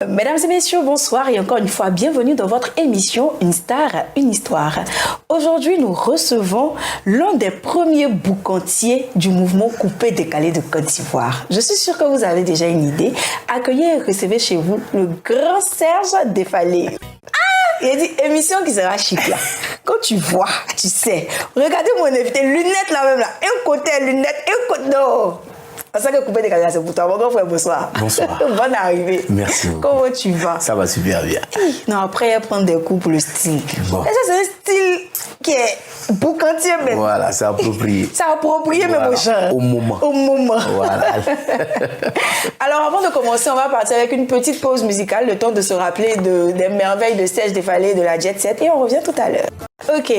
Mesdames et messieurs, bonsoir et encore une fois, bienvenue dans votre émission Une star, une histoire. Aujourd'hui, nous recevons l'un des premiers boucantiers du mouvement coupé-décalé de Côte d'Ivoire. Je suis sûre que vous avez déjà une idée. Accueillez et recevez chez vous le grand Serge Défalé. Il a dit émission qui sera chic là. Quand tu vois, tu sais. Regardez mon invité, lunettes là même là. Un côté lunettes, un côté... Non. C'est ça que coupé décalé, c'est pour toi. Mon grand frère, bonsoir. Bonsoir. Bonne arrivée. Merci beaucoup. Comment tu vas? Ça va super bien. Non, après, elle prend des coups pour le style. Bon. Et ça, c'est un style qui est boucantier même. Voilà, c'est approprié. C'est approprié Voilà. même au genre. Au moment. Au moment. Voilà. Alors, avant de commencer, on va partir avec une petite pause musicale, le temps de se rappeler des merveilles de Serge Défalé de la Jet Set, et on revient tout à l'heure. Ok,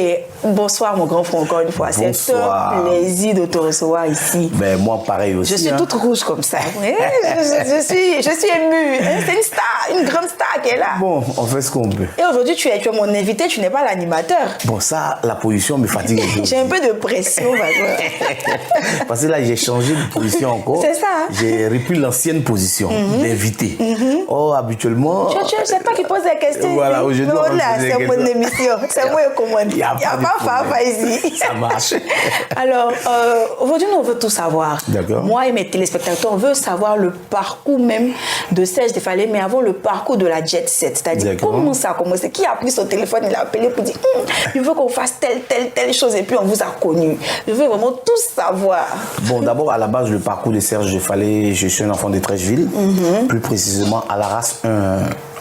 bonsoir mon grand frère encore une fois. C'est un plaisir de te recevoir ici. Ben, moi, pareil aussi. Je suis toute rouge comme ça. je suis émue. C'est une star, une grande star qui est là. Bon, on fait ce qu'on peut. Et aujourd'hui, tu es mon invité, tu n'es pas l'animateur. Bon, ça, la position me fatigue un peu. J'ai un peu de pression, parce que là, j'ai changé de position encore. C'est ça. Hein? J'ai repris l'ancienne position d'invité. Oh, habituellement... C'est toi qui poses des questions. Voilà, aujourd'hui, non, là, c'est mon émission. C'est moi qui commande. Il n'y a pas Fafa ici. Ça marche. Alors, aujourd'hui, nous, on veut tout savoir. D'accord. Moi et mes téléspectateurs, on veut savoir le parcours même de Serge Défalé, mais avant le parcours de la Jet Set. C'est-à-dire, comment ça a commencé? Qui a pris son téléphone, il a appelé pour dire je veux qu'on fasse telle chose, et puis on vous a connu. Je veux vraiment tout savoir. Bon, d'abord, à la base, le parcours de Serge Défalé, je suis un enfant de Trècheville, plus précisément à l'Arras 1,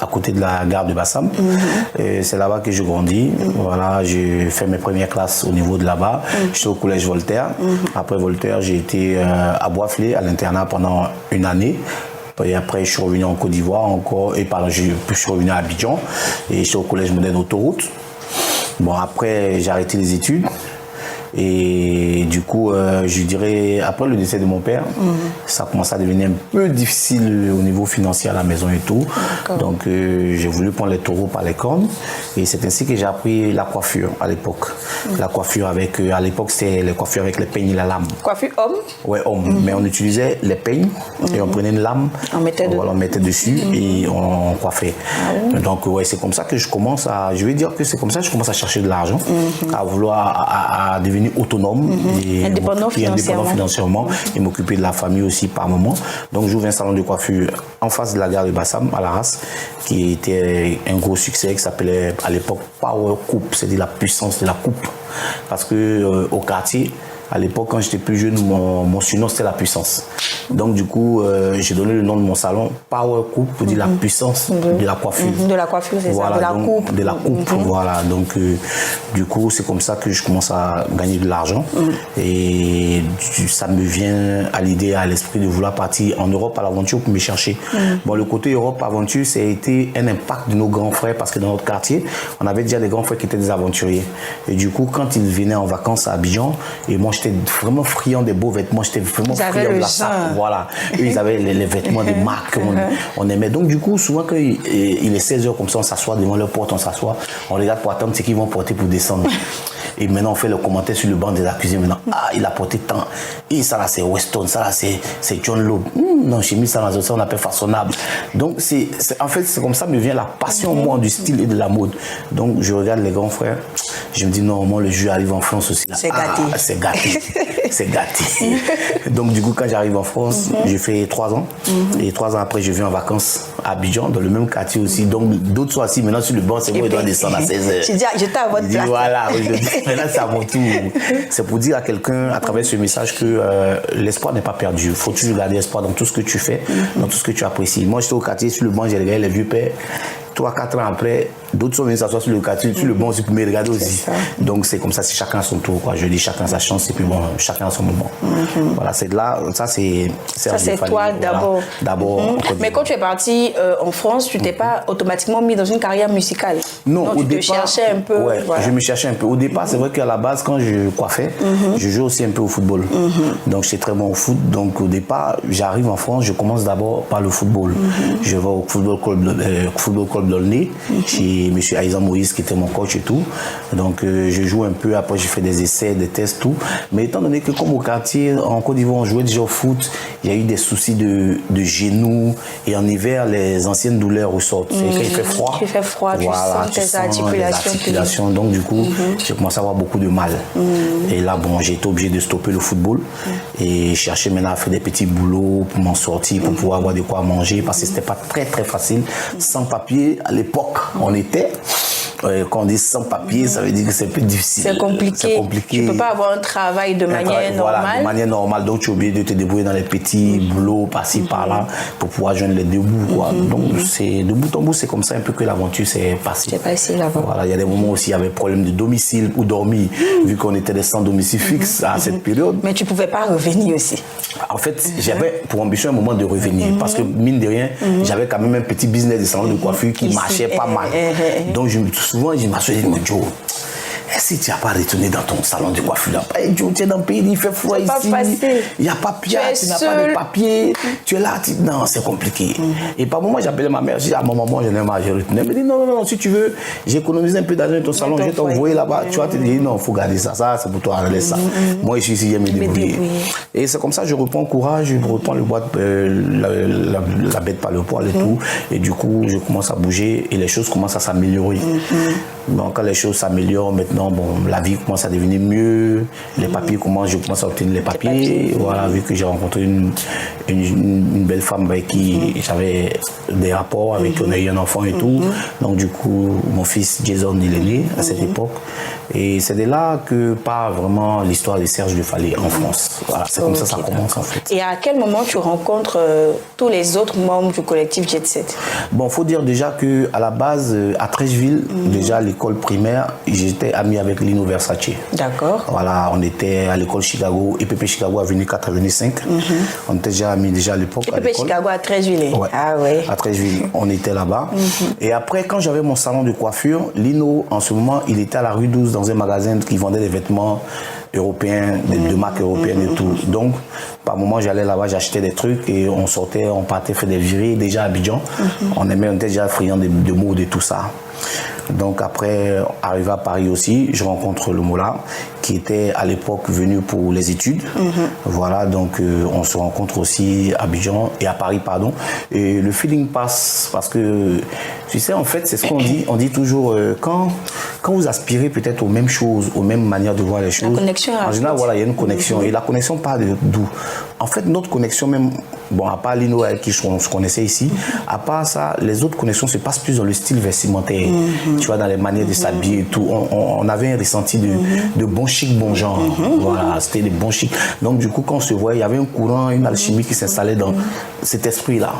à côté de la gare de Bassam. C'est là-bas que je grandis. Voilà, j'ai fait mes premières classes au niveau de là-bas. Je suis au collège Voltaire. Après Voltaire, j'ai été à Boisflé, à l'internat pendant une année. Et après, je suis revenu en Côte d'Ivoire encore. Et pardon, je suis revenu à Abidjan. Et je suis au collège moderne Autoroute. Bon, après, j'ai arrêté les études. Et du coup, je dirais, après le décès de mon père, ça a commencé à devenir un peu difficile au niveau financier à la maison et tout. Donc, j'ai voulu prendre les taureaux par les cornes. Et c'est ainsi que j'ai appris la coiffure à l'époque. La coiffure avec, à l'époque, c'était les coiffures avec les peignes et la lame. Coiffure homme? Ouais, homme. Mais on utilisait les peignes et on prenait une lame. On mettait dessus et on coiffait. Donc, ouais, c'est comme ça que je commence à, je vais dire que c'est comme ça que je commence à chercher de l'argent, à vouloir, à devenir autonome et indépendant financièrement et m'occuper de la famille aussi par moment. Donc j'ouvre un salon de coiffure en face de la gare de Bassam à l'Arras qui était un gros succès qui s'appelait à l'époque Power Coupe, c'est-à-dire la puissance de la coupe, parce que au quartier à l'époque, quand j'étais plus jeune, mon surnom c'était la puissance. Donc du coup, j'ai donné le nom de mon salon Power Coupe pour dire la puissance de la coiffure. De la coiffure, c'est voilà, ça, de la coupe. De la coupe, voilà. Donc du coup, c'est comme ça que je commence à gagner de l'argent. Et ça me vient à l'idée, à l'esprit de vouloir partir en Europe à l'aventure pour me chercher. Bon, le côté Europe aventure, ça a été un impact de nos grands frères parce que dans notre quartier, on avait déjà des grands frères qui étaient des aventuriers. Et du coup, quand ils venaient en vacances à Abidjan, et moi j'étais vraiment friand des beaux vêtements, j'étais vraiment friand de la sape. Voilà. Eux, ils avaient les vêtements de marque on aimait. Donc du coup, souvent quand il est 16h comme ça, on s'assoit devant leur porte, on s'assoit, on regarde pour attendre ce qu'ils vont porter pour descendre. Et maintenant, on fait le commentaire sur le banc de la cuisine. Maintenant, il a porté tant. Et ça là, c'est Weston, ça là, c'est John Loeb. Non, j'ai mis ça dans ça, on appelle façonnable. Donc, en fait, c'est comme ça me vient la passion, moi, du style et de la mode. Donc, je regarde les grands frères. Je me dis, non, moi, le jeu arrive en France aussi. C'est gâté. C'est gâté. C'est gâté. Donc, du coup, quand j'arrive en France, j'ai fait 3 ans. Et 3 ans après, je viens en vacances à Abidjan, dans le même quartier aussi. Donc, d'autres sont assis maintenant sur le banc, c'est moi, je dois descendre à 16h. Je dis, j'étais à votre place. Voilà, maintenant, c'est à mon tour. C'est pour dire à quelqu'un, à travers ce message, que l'espoir n'est pas perdu. Il faut toujours garder espoir dans tout ce que tu fais, dans tout ce que tu apprécies. Moi, j'étais au quartier, sur le banc, j'ai regardé les vieux pères. 3-4 ans après, D'autres sont venus s'asseoir sur le quartier, sur le banc aussi pour me regarder aussi. Donc c'est comme ça, c'est chacun à son tour, quoi. Je dis chacun sa chance et puis bon, chacun à son moment. Voilà, c'est de là, ça c'est toi d'abord. D'abord. Mais quand tu es parti en France, tu t'es pas automatiquement mis dans une carrière musicale. Non, au tu départ, te cherchais un peu. Ouais, je me cherchais un peu. Au départ, c'est vrai qu'à la base, quand je coiffais, je jouais aussi un peu au football. Donc j'étais très bon au foot. Donc au départ, j'arrive en France, je commence d'abord par le football. Je vais au football club d'Aulnay, chez M. Aïza Moïse qui était mon coach et tout. Donc je joue un peu, après je fais des essais, des tests, tout. Mais étant donné que comme au quartier, en Côte d'Ivoire, on jouait déjà au foot, il y a eu des soucis de genoux et en hiver, les anciennes douleurs ressortent. Et quand il fait froid, voilà, tu sens tes articulations. Donc du coup, j'ai commencé à avoir beaucoup de mal. Et là, bon, j'ai été obligé de stopper le football et chercher maintenant à faire des petits boulots pour m'en sortir, pour pouvoir avoir de quoi manger, parce que c'était pas très très facile. Sans papier, à l'époque, on était... Quand on dit sans papier, ça veut dire que c'est un peu difficile. C'est compliqué. Tu ne peux pas avoir un travail de manière normale. Voilà, de manière normale. Donc, tu es obligé de te débrouiller dans les petits boulots, par-ci, par-là, pour pouvoir joindre les deux bouts, quoi. Donc, c'est de bout en bout, c'est comme ça un peu que l'aventure s'est passée. C'est passé là-bas. Voilà, il y a des moments aussi, il y avait problème de domicile ou dormir, vu qu'on était sans domicile fixe à cette période. Mais tu ne pouvais pas revenir aussi. En fait, j'avais pour ambition un moment de revenir, parce que, mine de rien, j'avais quand même un petit business de salon de coiffure qui marchait pas mal. Donc, souvent, je m'assois et je me dis, Joe, est-ce que tu n'as pas retourné dans ton salon de coiffure là? Joe, tu es dans le pays, il fait froid ici. Il n'y a pas papier, tu n'as pas de papier. Tu es là, non, c'est compliqué. Et par moment, j'appelais ma mère, je dis, à mon maman, je n'ai pas, je retourne. Elle me dit, non, si tu veux, j'économise un peu d'argent dans ton salon, je vais t'envoyer là-bas. Tu vas te dire, non, il faut garder ça, c'est pour toi, laisse ça. Moi, je suis ici, je me débrouiller. Et c'est comme ça, je reprends courage, je reprends le boîte, la bête par le poil et tout. Et du coup, je commence à bouger et les choses commencent à s'améliorer. Donc, quand les choses s'améliorent, maintenant, bon, la vie commence à devenir mieux. Les papiers je commence à obtenir les papiers. Voilà, vu que j'ai rencontré une belle femme avec qui j'avais des rapports, avec qui on a eu un enfant et tout. Donc, du coup, mon fils Jason, il est né à cette époque. Et c'est de là que part vraiment l'histoire de Serge Le Fallé en France. Voilà, c'est comme ça que ça commence en fait. Et à quel moment tu rencontres tous les autres membres du collectif Jet Set? Bon, il faut dire déjà qu'à la base, à Trècheville, déjà à l'école primaire, j'étais ami avec Lino Versace. D'accord. Voilà, on était à l'école Chicago, EPP Chicago, avenue 4, avenue 5. On était déjà amis déjà à l'époque. EPP Chicago à Trècheville. Ouais. Ah ouais. À Trècheville, on était là-bas. Et après, quand j'avais mon salon de coiffure, Lino, en ce moment, il était à la rue 12 dans un magasin qui vendait des vêtements européens, de marques européennes et tout. Donc, par moment, j'allais là-bas, j'achetais des trucs et on sortait, on partait faire des virées déjà à Abidjan. On était déjà friands de mode et tout ça. Donc après, arrivé à Paris aussi, je rencontre le Mola qui était à l'époque venu pour les études. Voilà, donc on se rencontre aussi à Abidjan et à Paris, pardon. Et le feeling passe parce que, tu sais, en fait, c'est ce qu'on dit. On dit toujours, quand vous aspirez peut-être aux mêmes choses, aux mêmes manières de voir les choses, la connexion en général, voilà, il y a une connexion. Et la connexion part d'où? En fait, notre connexion même, bon, à part Lino avec qui on se connaissait ici, à part ça, les autres connexions se passent plus dans le style vestimentaire. Tu vois, dans les manières de s'habiller et tout. On avait un ressenti de bon chic, bon genre. Voilà, c'était des bons chic. Donc, du coup, quand on se voyait, il y avait un courant, une alchimie qui s'installait dans cet esprit-là.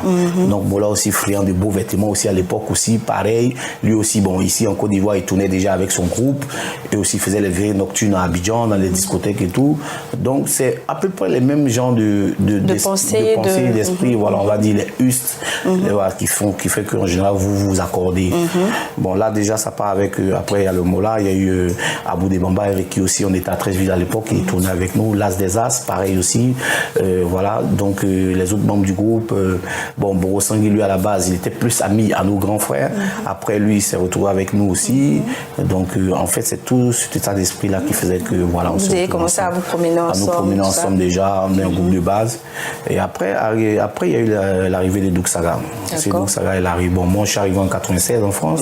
Donc, bon, là aussi, friand de beaux vêtements aussi à l'époque aussi, pareil. Lui aussi, bon, ici en Côte d'Ivoire, il tournait déjà avec son groupe et aussi faisait les veillées nocturnes à Abidjan, dans les discothèques et tout. Donc, c'est à peu près les mêmes genres de pensée, d'esprit, voilà, on va dire les hustes, voilà, qui fait qu'en général, vous vous accordez. Bon, là, déjà, ça part avec, après, il y a le Mola, il y a eu Abou Debamba, avec qui aussi on était à Trècheville à l'époque, il tournait avec nous, l'As des As, pareil aussi, voilà, donc les autres membres du groupe, bon, Boro Sangui, lui, à la base, il était plus ami à nos grands frères, après, lui, il s'est retrouvé avec nous aussi, donc, en fait, c'est tout cet état d'esprit-là qui faisait que, voilà, on vous avez commencé à vous promener ensemble. À nous promener ensemble déjà, on est un groupe de base, et après, il y a eu l'arrivée de Douk Saga. C'est Douk Saga, il arrive, bon, moi, je suis arrivé en 96 en France,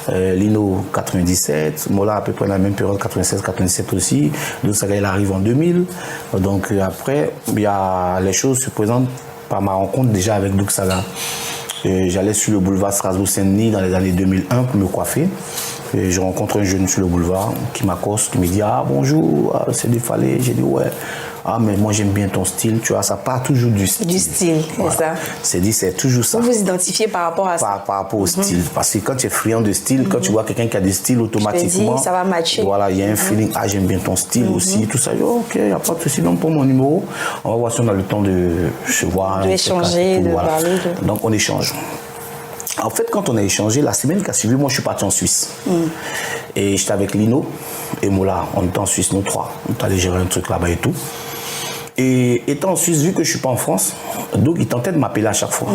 Lino 97, Mola à peu près la même période, 96-97 aussi. Douk Saga, il arrive en 2000. Donc après, les choses se présentent par ma rencontre déjà avec Douk Saga. J'allais sur le boulevard Strasbourg-Saint-Denis dans les années 2001 pour me coiffer. Et je rencontre un jeune sur le boulevard qui m'accoste, qui me dit « Ah, bonjour, c'est du Fallait ». J'ai dit « Ouais, ah, mais moi j'aime bien ton style, tu vois, ça part toujours du style. » Du style, voilà. C'est ça. C'est toujours ça. Vous vous identifiez par rapport à ça. Par rapport au style. Parce que quand tu es friand de style, quand tu vois quelqu'un qui a des styles automatiquement, ça va matcher. Voilà, il y a un feeling, ah, j'aime bien ton style aussi, tout ça. Ok, il n'y a pas de souci, donc pour mon numéro, on va voir si on a le temps de se voir. D'échanger, de parler. Donc on échange. En fait, quand on a échangé, la semaine qui a suivi, moi je suis parti en Suisse. Et j'étais avec Lino et Moula. On était en Suisse, nous trois. On est allé gérer un truc là-bas et tout. Et étant en Suisse, vu que je ne suis pas en France, donc il tentait de m'appeler à chaque fois.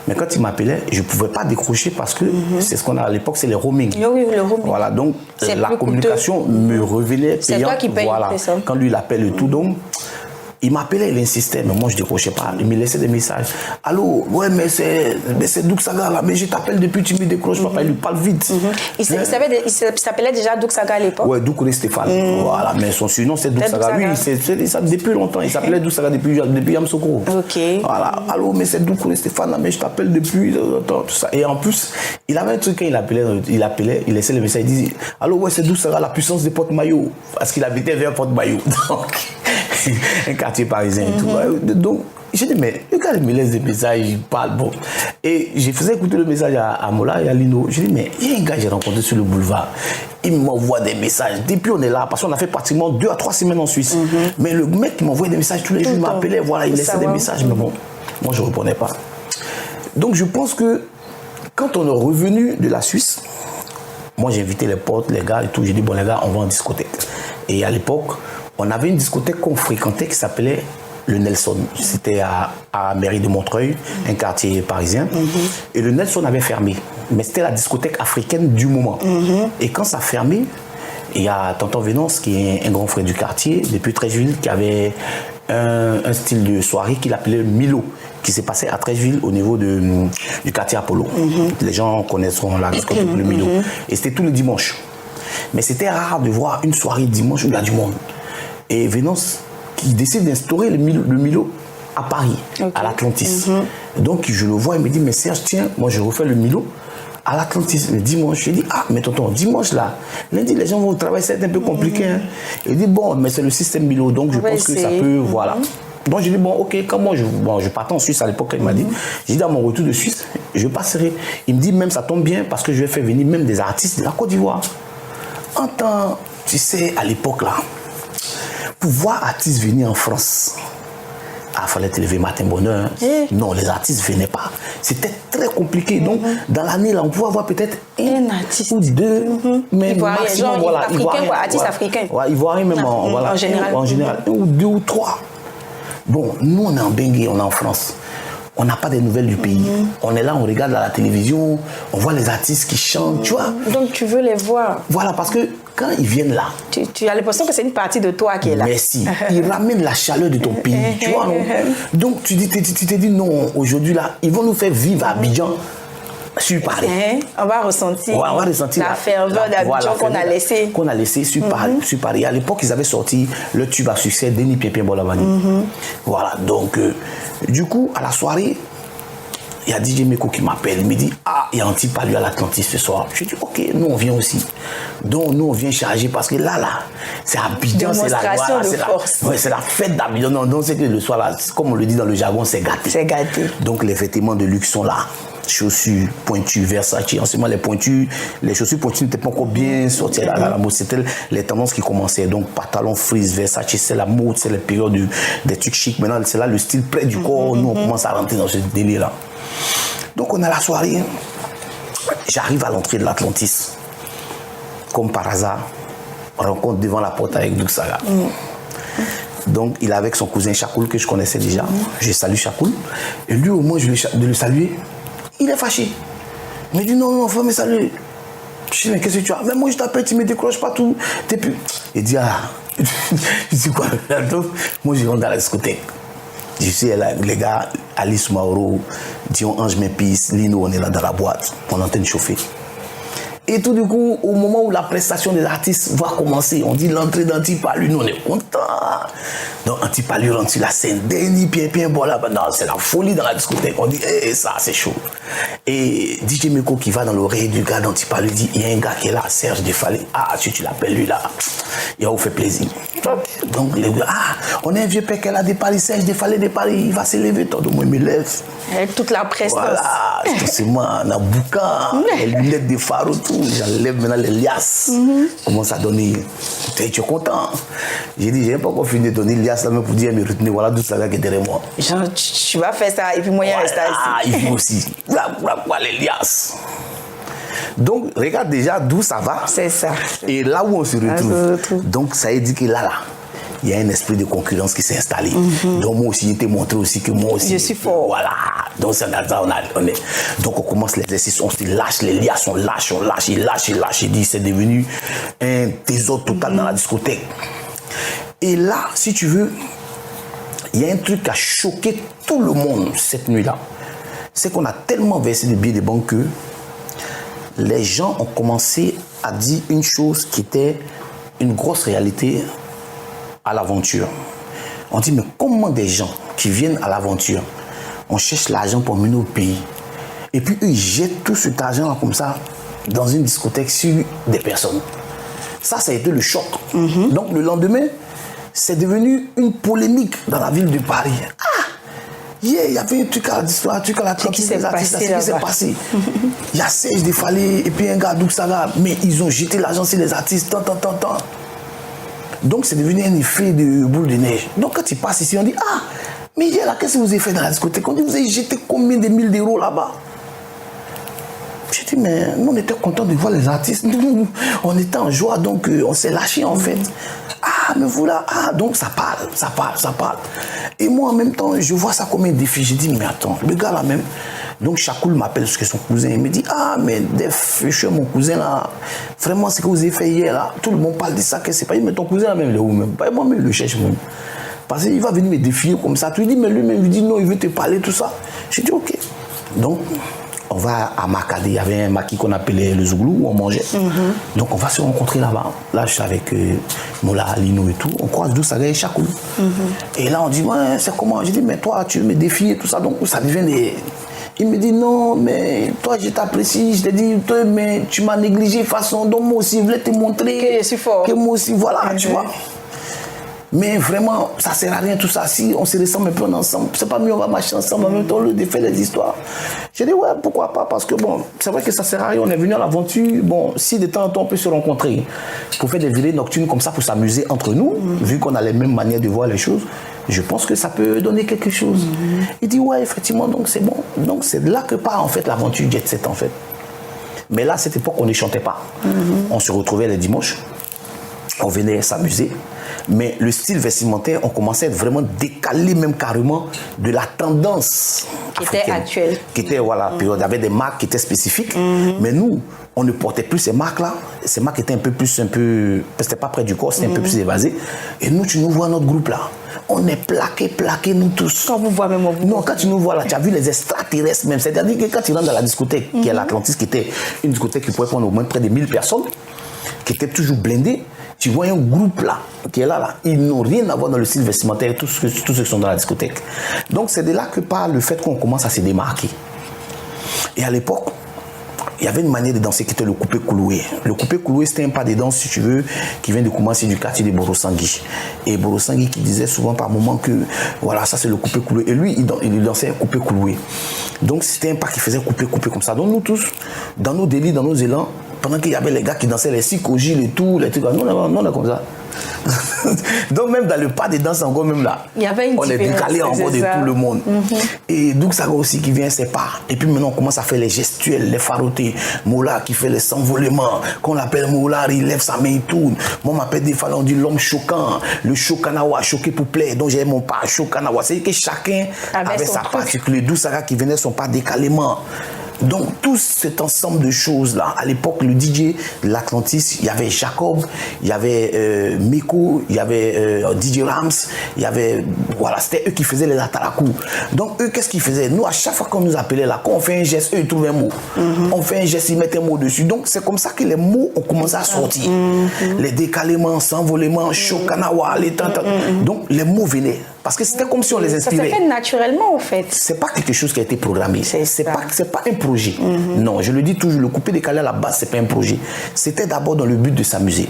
Mais quand il m'appelait, je ne pouvais pas décrocher parce que c'est ce qu'on a à l'époque, c'est les roaming. Oui, le roaming. Voilà, donc la communication me revenait payante. C'est toi qui payes, voilà, ça. quand lui il appelle et tout, donc il m'appelait, il insistait, mais moi je ne décrochais pas. Il me laissait des messages. Allô, ouais, mais c'est Douk Saga là, mais je t'appelle depuis, tu me décroches pas, il lui parle vite. Il s'appelait déjà Douk Saga à l'époque. Ouais, Douk Stéphane. Voilà, mais son surnom c'est Douk Saga. Lui, c'est depuis longtemps, il s'appelait Douk Saga depuis Yamsokro. Ok. Voilà, allô, mais c'est Douk Stéphane là, mais je t'appelle depuis, tout ça. Et en plus, il avait un truc quand il appelait, il laissait le message, il disait, allô, ouais, c'est Douk Saga, la puissance de Porte-Maillot. Parce qu'il habitait vers Porte-Maillot. Donc, un quartier parisien et tout. Donc, j'ai dit, mais le gars, il me laisse des messages, il parle, bon. Et je faisais écouter le message à Mola et à Lino. J'ai dit, mais il y a un gars que j'ai rencontré sur le boulevard. Il m'envoie des messages. Depuis, on est là, parce qu'on a fait pratiquement 2 à 3 semaines en Suisse. Mais le mec qui m'envoyait des messages tous les jours, il m'appelait, voilà, il laissait des messages. Mais bon, moi, je ne répondais pas. Donc, je pense que quand on est revenu de la Suisse, moi, j'ai invité les potes, les gars et tout. J'ai dit, bon, les gars, on va en discothèque. Et à l'époque, on avait une discothèque qu'on fréquentait qui s'appelait le Nelson. C'était à la mairie de Montreuil, un quartier parisien. Et le Nelson avait fermé. Mais c'était la discothèque africaine du moment. Et quand ça a fermé, il y a Tonton Vénance, qui est un grand frère du quartier, depuis Treichville, qui avait un style de soirée qu'il appelait Milo, qui s'est passé à Treichville au niveau du quartier Apollo. Les gens connaîtront la discothèque le Milo. Et c'était tous les dimanches. Mais c'était rare de voir une soirée dimanche où il y a du monde. Et Vénance qui décide d'instaurer le Milo à Paris, à l'Atlantis. Donc je le vois, il me dit, mais Serge, tiens, moi je refais le Milo à l'Atlantis le dimanche. Je dis, ah, mais tonton, dimanche là, lundi les gens vont au travail, c'est un peu compliqué. Hein. Il dit, bon, mais c'est le système Milo, donc je pense que ça peut, voilà. Donc je dis, bon, ok, quand moi je partais en Suisse à l'époque, il m'a dit, j'ai dit, à mon retour de Suisse, je passerai. Il me dit, même ça tombe bien parce que je vais faire venir même des artistes de la Côte d'Ivoire. En temps, tu sais, à l'époque là, pour voir artistes venir en France, il fallait te lever matin bonheur. Non, les artistes ne venaient pas. C'était très compliqué. Donc, dans l'année, là, on pouvait avoir peut-être un artiste ou deux. Mais maximum, voilà. Artistes africains. Ouais, ivoiriens même, voilà, en général. Un ou deux ou trois. Bon, nous, on est en Bengué, on est en France. On n'a pas des nouvelles du pays. On est là, on regarde à la télévision, on voit les artistes qui chantent, tu vois. Donc tu veux les voir. Voilà, parce que quand ils viennent là... Tu as l'impression que c'est une partie de toi qui est là. Merci. Ils ramènent la chaleur de ton pays, tu vois, non? Donc tu t'es dit, non, aujourd'hui là, ils vont nous faire vivre à Abidjan sur Paris. On va ressentir, la ferveur d'Abidjan qu'on a laissée. Qu'on a laissé sur Paris. À l'époque, ils avaient sorti le tube à succès, Denis Pépin Bolavani. Voilà, donc... du coup, à la soirée, il y a DJ Meko qui m'appelle. Il me dit, ah, il y a un type à lui à l'Atlantis ce soir. Je dis, ok, nous on vient aussi. Donc nous on vient charger parce que là, c'est Abidjan, c'est la gloire. C'est la fête d'Abidjan. Donc c'est que le soir là, comme on le dit dans le jargon, c'est gâté. C'est gâté. Donc les vêtements de luxe sont là. Chaussures pointues, Versace. En ce moment, les chaussures pointues n'étaient pas encore bien sorties à la mode. C'était les tendances qui commençaient. Donc, pantalon frise, Versace, c'est la mode, c'est la période des trucs chics. Maintenant, c'est là le style près du corps. Nous, on commence à rentrer dans ce délire-là. Donc, on a la soirée. J'arrive à l'entrée de l'Atlantis. Comme par hasard, on rencontre devant la porte avec Douk Saga. Donc, il est avec son cousin Chakoul, que je connaissais déjà. Je salue Chakoul. Et lui, au moins, de le saluer, il est fâché. Il me dit, non, il faut me saluer. Je dis, mais qu'est-ce que tu as? Mais moi, je t'appelle, tu ne me décroches pas tout. Il dit, ah, je dis quoi? Donc, moi, je rentre dans la discothèque. Je suis là, les gars, Alice Mauro, Dion Ange Mépis, Lino, on est là dans la boîte. On est en train de chauffer. Et tout du coup, au moment où la prestation des artistes va commencer, on dit l'entrée d'Antipalu, nous on est contents. Donc Antipalu rentre sur la scène, dernier pied, bon là, non, c'est la folie dans la discothèque. On dit, ça c'est chaud. Et DJ Meko qui va dans l'oreille du gars d'Antipalu dit, il y a un gars qui est là, Serge Defalé. Ah, si tu l'appelles lui là, il va vous faire plaisir. Donc les gars, on est un vieux père qui est là de Paris, Serge Defalé de Paris, il va s'élever, toi de moi il me lève. Avec toute la prestance. Voilà, c'est moi, on a boucan, les lunettes de phare, tout. J'enlève maintenant les liasses. Commence à donner. Tu es content. J'ai dit, j'ai pas encore fini de donner liasses là, même pour dire, mais retenez, voilà tout ça qui est derrière moi. Genre, tu vas faire ça, et puis moi, il reste ici. Ah, il faut aussi. Voilà, les liasses. Donc, regarde déjà d'où ça va. C'est ça. Et là où on se retrouve. Donc, ça veut dire que là, il y a un esprit de concurrence qui s'est installé. Donc moi aussi, j'ai été montré aussi que moi aussi. Je suis fort. Voilà. Donc c'est ça, donc on commence l'exercice, on se lâche, les liasses, on lâche, il lâche. Il dit, c'est devenu un désordre total dans la discothèque. Et là, si tu veux, il y a un truc qui a choqué tout le monde cette nuit-là. C'est qu'on a tellement versé des billets de banque que les gens ont commencé à dire une chose qui était une grosse réalité à l'aventure. On dit, mais comment des gens qui viennent à l'aventure, on cherche l'argent pour mener au pays, et puis eux, ils jettent tout cet argent comme ça dans une discothèque sur des personnes. Ça a été le choc. Donc le lendemain, c'est devenu une polémique dans la ville de Paris. Il y avait un truc à l'histoire, un truc à la qui s'est passé. Il y a Serge Defalé et puis un gars d'Ouxaga, mais ils ont jeté l'argent sur les artistes, tant. Donc c'est devenu un effet de boule de neige. Donc quand tu passes ici, on dit, mais hier là, qu'est-ce que vous avez fait dans la discothèque? On dit, vous avez jeté combien de mille d'euros là-bas? J'ai dit, mais nous on était contents de voir les artistes. Nous, on était en joie, donc on s'est lâché en fait. Mais voilà, donc ça parle. Et moi en même temps, je vois ça comme un défi. J'ai dit, mais attends, le gars là même. Donc Chakoul m'appelle parce que son cousin, il me dit, mais Def, je suis mon cousin là. Vraiment, ce que vous avez fait hier là, tout le monde parle de ça, que c'est pas. Mais ton cousin là même, il est où même? Pas moi-même, le cherche même. Parce qu'il va venir me défier comme ça. Tu lui dis, mais lui-même, il dit non, il veut te parler, tout ça. J'ai dit, ok. Donc, on va à Makadé, il y avait un maquis qu'on appelait le Zouglou où on mangeait. Donc on va se rencontrer là-bas. Là, je suis avec Mola, Alino et tout. On croise Dousaga et Chakoul. Et là, on dit, ouais, c'est comment? J'ai dit, mais toi, tu veux me défier, tout ça. Donc ça devient des. Il me dit, non, mais toi, je t'apprécie. Je t'ai dit, toi, mais tu m'as négligé façon. Donc moi aussi, je voulais te montrer que je suis fort. Que moi aussi, voilà, tu vois. Mais vraiment, ça sert à rien tout ça. Si on se ressemble un peu ensemble, c'est pas mieux, on va marcher ensemble en même temps, le défait des histoires. J'ai dit, ouais, pourquoi pas? Parce que bon, c'est vrai que ça sert à rien. On est venu à l'aventure. Bon, si de temps en temps on peut se rencontrer pour faire des virées nocturnes comme ça, pour s'amuser entre nous, vu qu'on a les mêmes manières de voir les choses, je pense que ça peut donner quelque chose. Il dit, ouais, effectivement, donc c'est bon. Donc c'est là que part en fait l'aventure Jet Set en fait. Mais là, à cette époque, on ne chantait pas. On se retrouvait les dimanches. On venait s'amuser. Mais le style vestimentaire, on commençait à être vraiment décalé même carrément de la tendance qui était actuelle. Qui était, voilà, il y avait des marques qui étaient spécifiques. Mais nous, on ne portait plus ces marques-là. Ces marques étaient un peu, c'était pas près du corps, c'était un peu plus évasé. Et nous, tu nous vois notre groupe là. On est plaqués, nous tous. Quand vous voyez même non, quand tu nous vois là, tu as vu les extraterrestres même. C'est-à-dire que quand tu rentres dans la discothèque, qui est l'Atlantis, qui était une discothèque qui pouvait prendre au moins près de 1000 personnes, qui était toujours blindée, tu vois un groupe là, qui est là, ils n'ont rien à voir dans le style vestimentaire, tous ceux qui sont dans la discothèque. Donc c'est de là que part le fait qu'on commence à se démarquer. Et à l'époque, il y avait une manière de danser qui était le coupé couloué. Le coupé couloué, c'était un pas de danse, si tu veux, qui vient de commencer du quartier de Borosangui. Et Borosangui qui disait souvent par moment que, voilà, ça c'est le coupé couloué. Et lui, il dansait un coupé couloué. Donc c'était un pas qui faisait coupé comme ça. Donc nous tous, dans nos délits, dans nos élans, pendant qu'il y avait les gars qui dansaient les psychogiles et tout, les trucs, nous on est comme ça. Donc même dans le pas de danse encore même là, il y avait une on est décalé encore de tout le monde. Et donc ça aussi qui vient, c'est pas. Et puis maintenant on commence à faire les gestuels, les farotés. Mola qui fait les s'envolements, qu'on l'appelle Mola, il lève sa main et tout. Moi on m'appelle des fois on dit l'homme choquant, le chokanawa, choqué pour plaire. Donc j'ai mon pas chokanawa. C'est que chacun avait sa particularité. D'où ça qui venait son pas décalément. Donc, tout cet ensemble de choses-là, à l'époque, le DJ de l'Atlantis, il y avait Jacob, il y avait Meko, il y avait DJ Rams, il y avait... Voilà, c'était eux qui faisaient les atalakou. Donc, eux, qu'est-ce qu'ils faisaient? Nous, à chaque fois qu'on nous appelait là, quand on fait un geste, eux, ils trouvent un mot. On fait un geste, ils mettent un mot dessus. Donc, c'est comme ça que les mots ont commencé à sortir. Les décalements, s'envolements, chokanawa, les tantans. Donc, les mots venaient. Parce que c'était comme si on les inspirait. Ça s'est fait naturellement, en fait. C'est pas quelque chose qui a été programmé. C'est pas un projet. Non, je le dis toujours, le coupé décalé à la base, c'est pas un projet. C'était d'abord dans le but de s'amuser,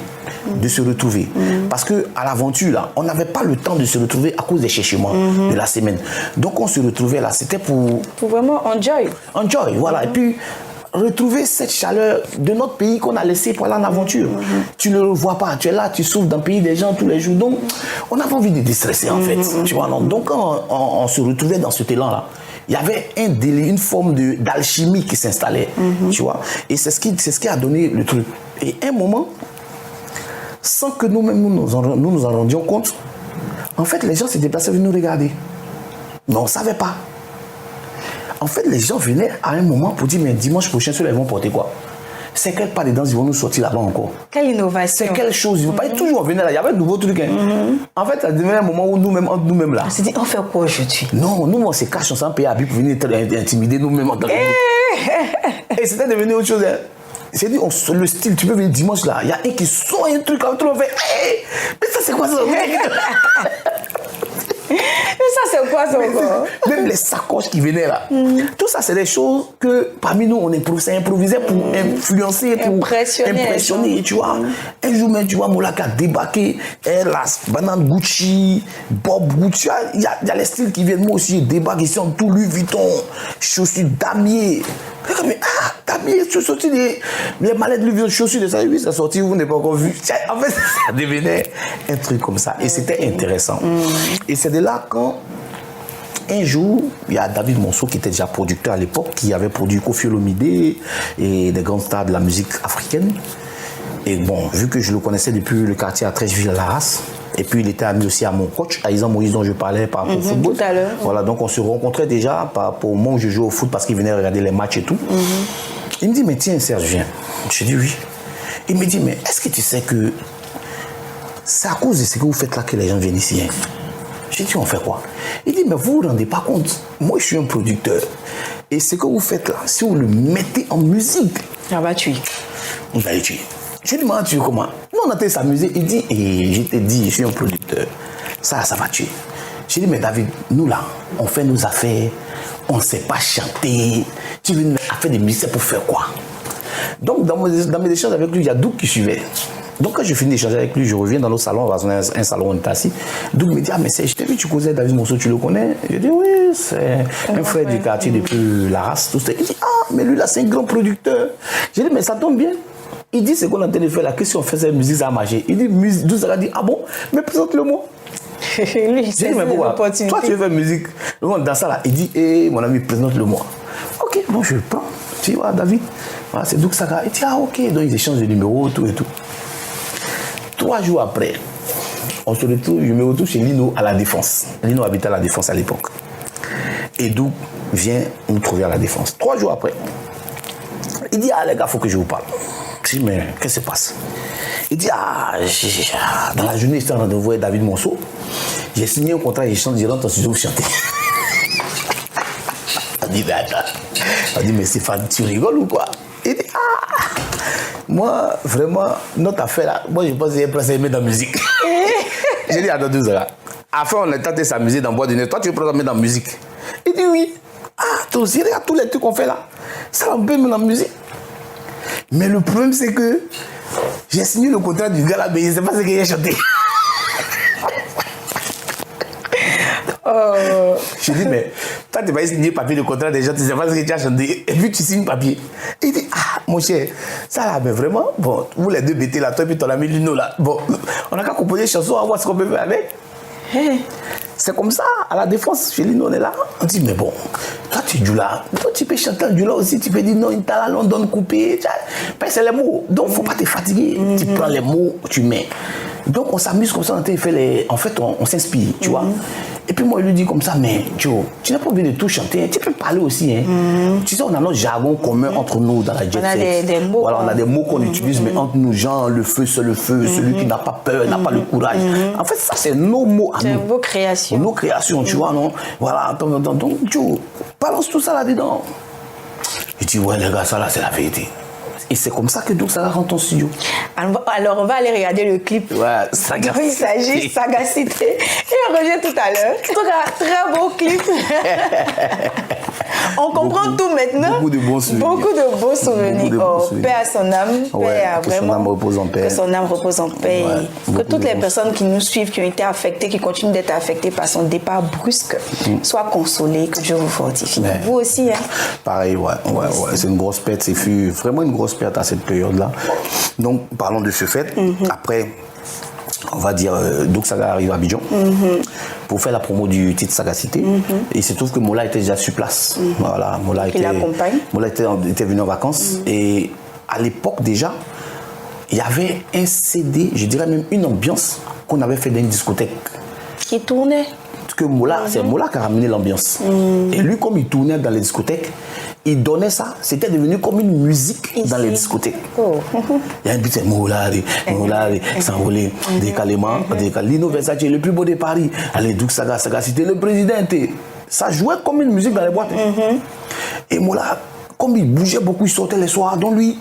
de se retrouver. Parce que à l'aventure, là, on n'avait pas le temps de se retrouver à cause des cherchements de la semaine. Donc on se retrouvait là, c'était pour vraiment enjoy. Enjoy, voilà. Et puis retrouver cette chaleur de notre pays qu'on a laissé pour aller en aventure. Tu ne le vois pas, tu es là, tu souffres dans le pays des gens tous les jours. Donc, on avait envie de déstresser en fait. Tu vois, non? Donc, quand on se retrouvait dans ce élan-là, il y avait un délai, une forme d'alchimie qui s'installait. Tu vois. Et c'est ce qui a donné le truc. Et un moment, sans que nous-mêmes nous en rendions compte, en fait, les gens se déplaçaient venir nous regarder. Mais on ne savait pas. En fait, les gens venaient à un moment pour dire, mais dimanche prochain, ceux-là, ils vont porter quoi? C'est quel pas de danse ils vont nous sortir là-bas encore? Quelle innovation? C'est quelle chose? Ils ne vont pas toujours venir là, il y avait de nouveaux trucs. En fait, ça devenait un moment où nous-mêmes là. On s'est dit, on fait quoi aujourd'hui? Non, nous, on se cache, on s'en paye à pour venir intimider nous-mêmes. Et c'était devenu autre chose. C'est dit, le style, tu peux venir dimanche là, il y a un qui sort un truc, comme tout le monde fait, hey, mais ça c'est quoi ça? Mais ça, c'est quoi ça encore? Même les sacoches qui venaient là. Tout ça, c'est des choses que parmi nous, on improvisait pour influencer, pour impressionner, tu vois. Un jour même, tu vois, Moulaka a débarqué, Las, Banane Gucci, Bob Gucci. Il y a les styles qui viennent, moi aussi, débarquer ici en tout Louis Vuitton, chaussures damier. Mais damier, tu sorti les mallettes Louis Vuitton, chaussures de ça, oui, ça sorti, vous n'avez pas encore vu. En fait, ça devenait un truc comme ça. Et c'était intéressant. Et c'est de là quand, un jour, il y a David Monceau qui était déjà producteur à l'époque, qui avait produit Koffi Olomide et des grands stars de la musique africaine. Et bon, vu que je le connaissais depuis le quartier à Trècheville-Larras, et puis il était ami aussi à mon coach, à Isan Moïse dont je parlais par rapport au football. Tout à l'heure. Voilà, donc on se rencontrait déjà par rapport au moment où je jouais au foot parce qu'il venait regarder les matchs et tout. Il me dit, mais tiens Serge, viens. Je dis oui. Il me dit, mais est-ce que tu sais que c'est à cause de ce que vous faites là que les gens viennent ici, hein? J'ai dit, on fait quoi? Il dit, mais vous ne vous rendez pas compte. Moi, je suis un producteur. Et ce que vous faites là, si vous le mettez en musique, ça va tuer. On va le tuer. J'ai dit, mais tu veux comment? Nous, on a été s'amuser. Il dit, et je t'ai dit, je suis un producteur. Ça va tuer. J'ai dit, mais David, nous là, on fait nos affaires, on ne sait pas chanter. Tu veux faire des musiques pour faire quoi? Donc, dans mes échanges avec lui, il y a Doug qui suivait. Donc, quand je finis d'échanger avec lui, je reviens dans notre salon, on va dans un salon où on est assis. Doug me dit, ah, mais je t'ai vu, tu causais David Monceau, tu le connais? Je dis, oui, c'est un frère du quartier depuis la race. Tout ça. Il dit, ah, mais lui là, c'est un grand producteur. J'ai dit, mais ça tombe bien. Il dit, c'est qu'on est en train de faire là, que si on faisait musique, ça a marché. Il dit, Doug, ça a dit, ah bon, mais présente-le-moi. Lui, c'est mais pourquoi? Toi, tu veux faire musique. Dans ça là, il dit, eh, mon ami, présente-le-moi. Ok, bon, je prends. Tu vois, David, voilà, c'est Doug Saga. Il dit, ah, ok. Donc, ils échangent de numéros, tout et tout. 3 jours après, on se retrouve, je me retrouve chez Lino à la Défense. Lino habitait à la Défense à l'époque. Et Doug vient nous trouver à la Défense. 3 jours après, il dit, ah les gars, il faut que je vous parle. Je dis, mais qu'est-ce qui se passe? Il dit, ah, dans la journée, j'étais en train de voir David Monceau. J'ai signé un contrat et je rentre en studio pour chanter. On dit, mais attends. On dit, mais Stéphane, tu rigoles ou quoi? Il dit, ah, moi, vraiment, notre affaire là, moi je pense qu'il est placé à mettre dans la musique. J'ai dit, attends 12 heures. Après, on a tenté de s'amuser dans le bois de nez. Toi, tu veux pas mettre dans la musique? Il dit, oui. Ah, toi aussi, regarde tous les trucs qu'on fait là. Ça, on peut mettre dans la musique. Mais le problème, c'est que j'ai signé le contrat du gars là, mais il ne sait pas ce qu'il a chanté. Je dis, mais toi, tu vas signer papier de contrat des gens, tu ne sais pas ce que tu as chanté. Et puis, tu signes papier. Il dit, ah, mon cher, ça là, mais vraiment, bon, vous les deux bêtés là, toi et puis ton ami Lino là, bon, on n'a qu'à composer des chansons, on va voir ce qu'on peut faire avec. C'est comme ça, à la Défense, chez Lino, on est là. On dit, mais bon, toi, tu joues là. Toi, tu peux chanter en là aussi. Tu peux dire, non, il t'a la London coupé. C'est les mots. Donc, il ne faut pas te fatiguer. Tu prends les mots, tu mets. Donc, on s'amuse comme ça. En fait, on s'inspire, tu vois. Et puis moi, je lui dis comme ça, mais Joe, tu n'as pas envie de tout chanter, tu peux parler aussi. Hein. Tu sais, on a notre jargon commun entre nous dans la jet set. On a des mots. Voilà, on a des mots qu'on utilise, mais entre nous, genre, le feu, c'est le feu, celui qui n'a pas peur, n'a pas le courage. En fait, ça, c'est nos mots à nous. C'est vos créations. Nos créations, tu vois, non? Voilà, donc, Joe, balance tout ça là-dedans. Je dis, ouais, les gars, ça là, c'est la vérité. Et c'est comme ça que donc ça rentre en studio. Alors, on va aller regarder le clip. Ouais, Sagacité. Il s'agit Sagacité. Et on revient tout à l'heure. En tout cas, très beau clip. On comprend tout maintenant. Beaucoup de bons souvenirs. Beaucoup de beaux souvenirs. Paix à son âme. Ouais, que vraiment, son âme repose en paix. Que son âme repose en paix. Ouais, que toutes les personnes qui nous suivent, qui ont été affectées, qui continuent d'être affectées par son départ brusque, soient consolées, que Dieu vous fortifie. Ouais. Vous aussi, hein? Pareil, ouais. C'est une grosse perte. C'est fut vraiment une grosse perte à cette période-là. Donc, parlons de ce fait. Après, on va dire, Doug Saga arrive à Abidjan pour faire la promo du titre Sagacité. Et il se trouve que Mola était déjà sur place. Voilà, Mola était venu en vacances. Et à l'époque déjà, il y avait un CD, je dirais même une ambiance qu'on avait fait dans une discothèque. Qui tournait. Que Mola, c'est Mola qui a ramené l'ambiance. Et lui, comme il tournait dans les discothèques, il donnait ça, c'était devenu comme une musique dans les discothèques. Il y a un petit Mola, s'envoler, décalement, Lino Versace, le plus beau de Paris. Allez, Doug Saga, Sagacité, le président. Ça jouait comme une musique dans les boîtes. Et Mola, comme il bougeait beaucoup, il sortait les soirs, donc lui,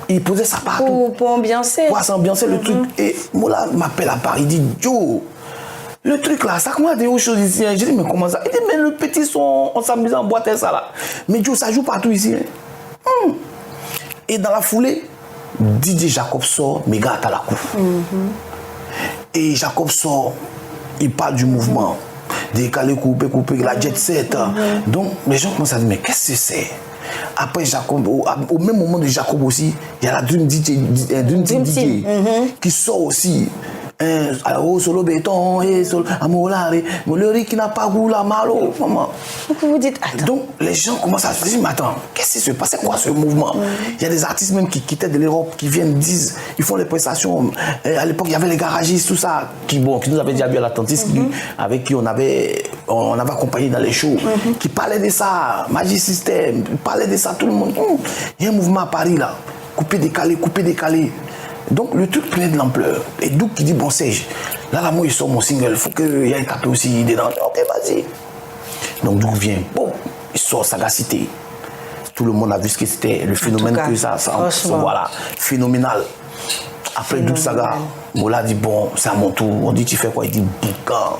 il posait ça partout. Pour ambiancer. Pour s'ambiancer le truc. Et Mola m'appelle à Paris, il dit, Joe, le truc là, ça commence à des autres choses ici. Je dis, mais comment ça? Il dit, mais le petit son, on s'amuse en boîte et ça là. Mais Joe, ça joue partout ici. Et dans la foulée, DJ Jacob sort, méga à la coupe. Et Jacob sort, il parle du mouvement. Décalé, couper, la jet set. Donc, les gens commencent à dire, mais qu'est-ce que c'est? Après Jacob, au même moment de Jacob aussi, il y a la Dream DJ qui sort aussi. Alors, solo béton, amour le riz qui n'a pas goût la malo, maman. Vous dites, attends. Donc, les gens commencent à se dire, mais attends, qu'est-ce qui se passe? C'est quoi ce mouvement? Il y a des artistes même qui quittaient de l'Europe, qui viennent, disent, ils font des prestations. À l'époque, il y avait les garagistes, tout ça, qui nous avaient déjà vu à l'Atlantis, avec qui on avait accompagné dans les shows, qui parlaient de ça, Magic System, parlaient de ça, tout le monde. Il y a un mouvement à Paris, là, couper, décaler. Donc le truc prenait de l'ampleur. Et Doug qui dit, bon Serge, là moi il sort mon single, il faut qu'il y ait un tapé aussi dedans. Ok, vas-y. Donc Doug vient, bon, il sort Sagacité. Tout le monde a vu ce que c'était, le phénomène que ça voilà, phénoménal. Après Doug Saga, Mola dit, bon, c'est à mon tour. On dit, tu fais quoi? Il dit, boucan.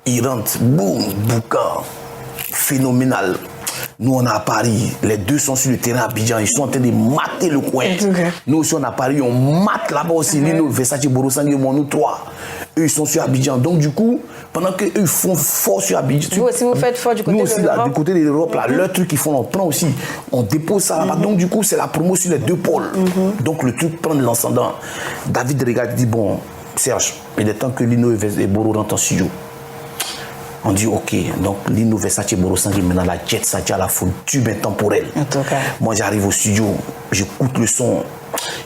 Il rentre, boum, boucan. Phénoménal. Nous, on est à Paris, les deux sont sur le terrain à Abidjan, ils sont en train de mater le coin. Nous aussi, on est à Paris, on mate là-bas aussi. Lino, Versace, Borosangé, nous trois. Eux, ils sont sur Abidjan. Donc, du coup, pendant qu'eux, ils font fort sur Abidjan. Vous aussi, vous faites fort du côté de l'Europe. Nous aussi, là, du côté de l'Europe, là, leur truc qu'ils font, on prend aussi, on dépose ça là-bas. Donc, du coup, c'est la promo sur les deux pôles. Donc, le truc prend de l'ascendant. David regarde, dit, bon, Serge, il est temps que Lino et Boro rentrent en studio. On dit ok, donc Lino Versace Borosangé maintenant la jet Sacha la foule tube intemporel. Moi j'arrive au studio, j'écoute le son.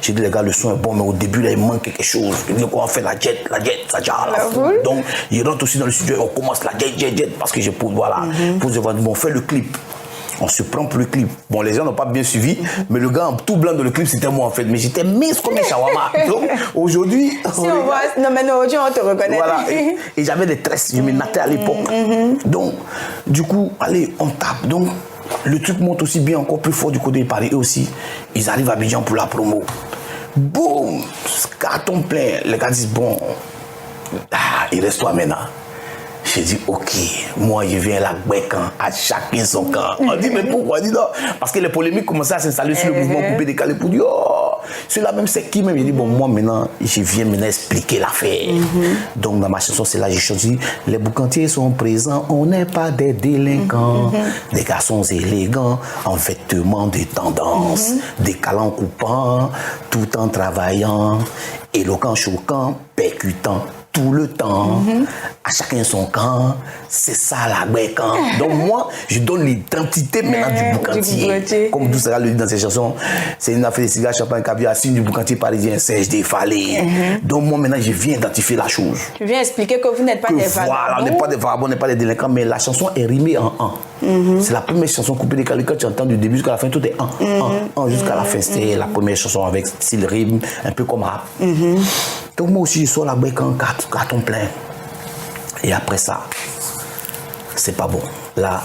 J'ai dit les gars le son est bon mais au début là il manque quelque chose. Il dit on fait la jet Sacha la foule. Donc il rentre aussi dans le studio et on commence la jet parce que je pose voilà. Bon on fait le clip. On se prend pour le clip. Bon, les gens n'ont pas bien suivi, mais le gars en tout blanc dans le clip, c'était moi en fait. Mais j'étais mise comme un shawarma. Donc aujourd'hui. Si on voit. Non, mais aujourd'hui, on te reconnaît. Voilà. Et j'avais des tresses, je me nattais à l'époque. Donc, du coup, allez, on tape. Donc, le truc monte aussi bien, encore plus fort du côté de Paris. Eux aussi, ils arrivent à Abidjan pour la promo. Boum! Carton plein. Les gars disent bon, il reste toi maintenant. J'ai dit, ok, moi je viens là, à chacun son camp. On dit, mais pourquoi? On dit non. Parce que les polémiques commençaient à s'installer sur le mouvement coupé décalé pour dire, oh, celui-là même c'est qui même? J'ai dit, bon, moi maintenant, je viens maintenant expliquer l'affaire. Donc dans ma chanson, c'est là que j'ai choisi, les boucantiers sont présents, on n'est pas des délinquants, des garçons élégants, en vêtements de tendance, décalant coupant, tout en travaillant, éloquent, choquant, percutant. tout le temps, à chacun son camp, c'est ça la bête camp. Donc moi, je donne l'identité maintenant du boucantier. Comme tout ça le dit dans ses chansons, c'est une affaire de cigares, champagne, caviar, signe du boucantier parisien, Serge Défalé. Donc moi maintenant, je viens identifier la chose. Tu viens expliquer que vous n'êtes pas des vagabonds. Voilà, on n'est pas des vagabonds, on n'est pas des délinquants, mais la chanson est rimée en un. C'est la première chanson coupée décalée quand tu entends du début jusqu'à la fin, tout est un jusqu'à la fin. C'était la première chanson avec style rythme, un peu comme rap. Donc moi aussi, je sors la brique en carton plein. Et après ça, c'est pas bon. Là,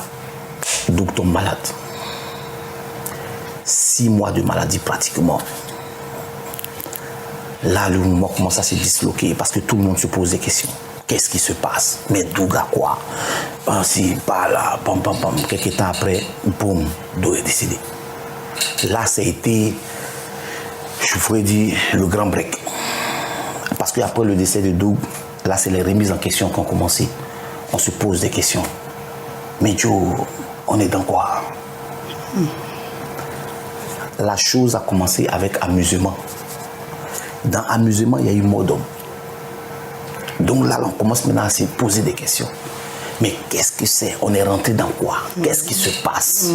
Doug tombe malade. 6 mois de maladie pratiquement. Là, le mouvement commence à se disloquer parce que tout le monde se pose des questions. Qu'est-ce qui se passe? Mais Doug a quoi? Si, pas là, pam, pam, pam. Quelques temps après, boum, Doug est décédé. Là, ça a été, je pourrais dire, le grand break. Parce qu'après le décès de Doug, là, c'est les remises en question qui ont commencé. On se pose des questions. Mais Joe, on est dans quoi? La chose a commencé avec amusement. Dans amusement, il y a eu mot d'homme. Donc là, on commence maintenant à se poser des questions. Mais qu'est-ce que c'est? On est rentré dans quoi? Qu'est-ce qui se passe?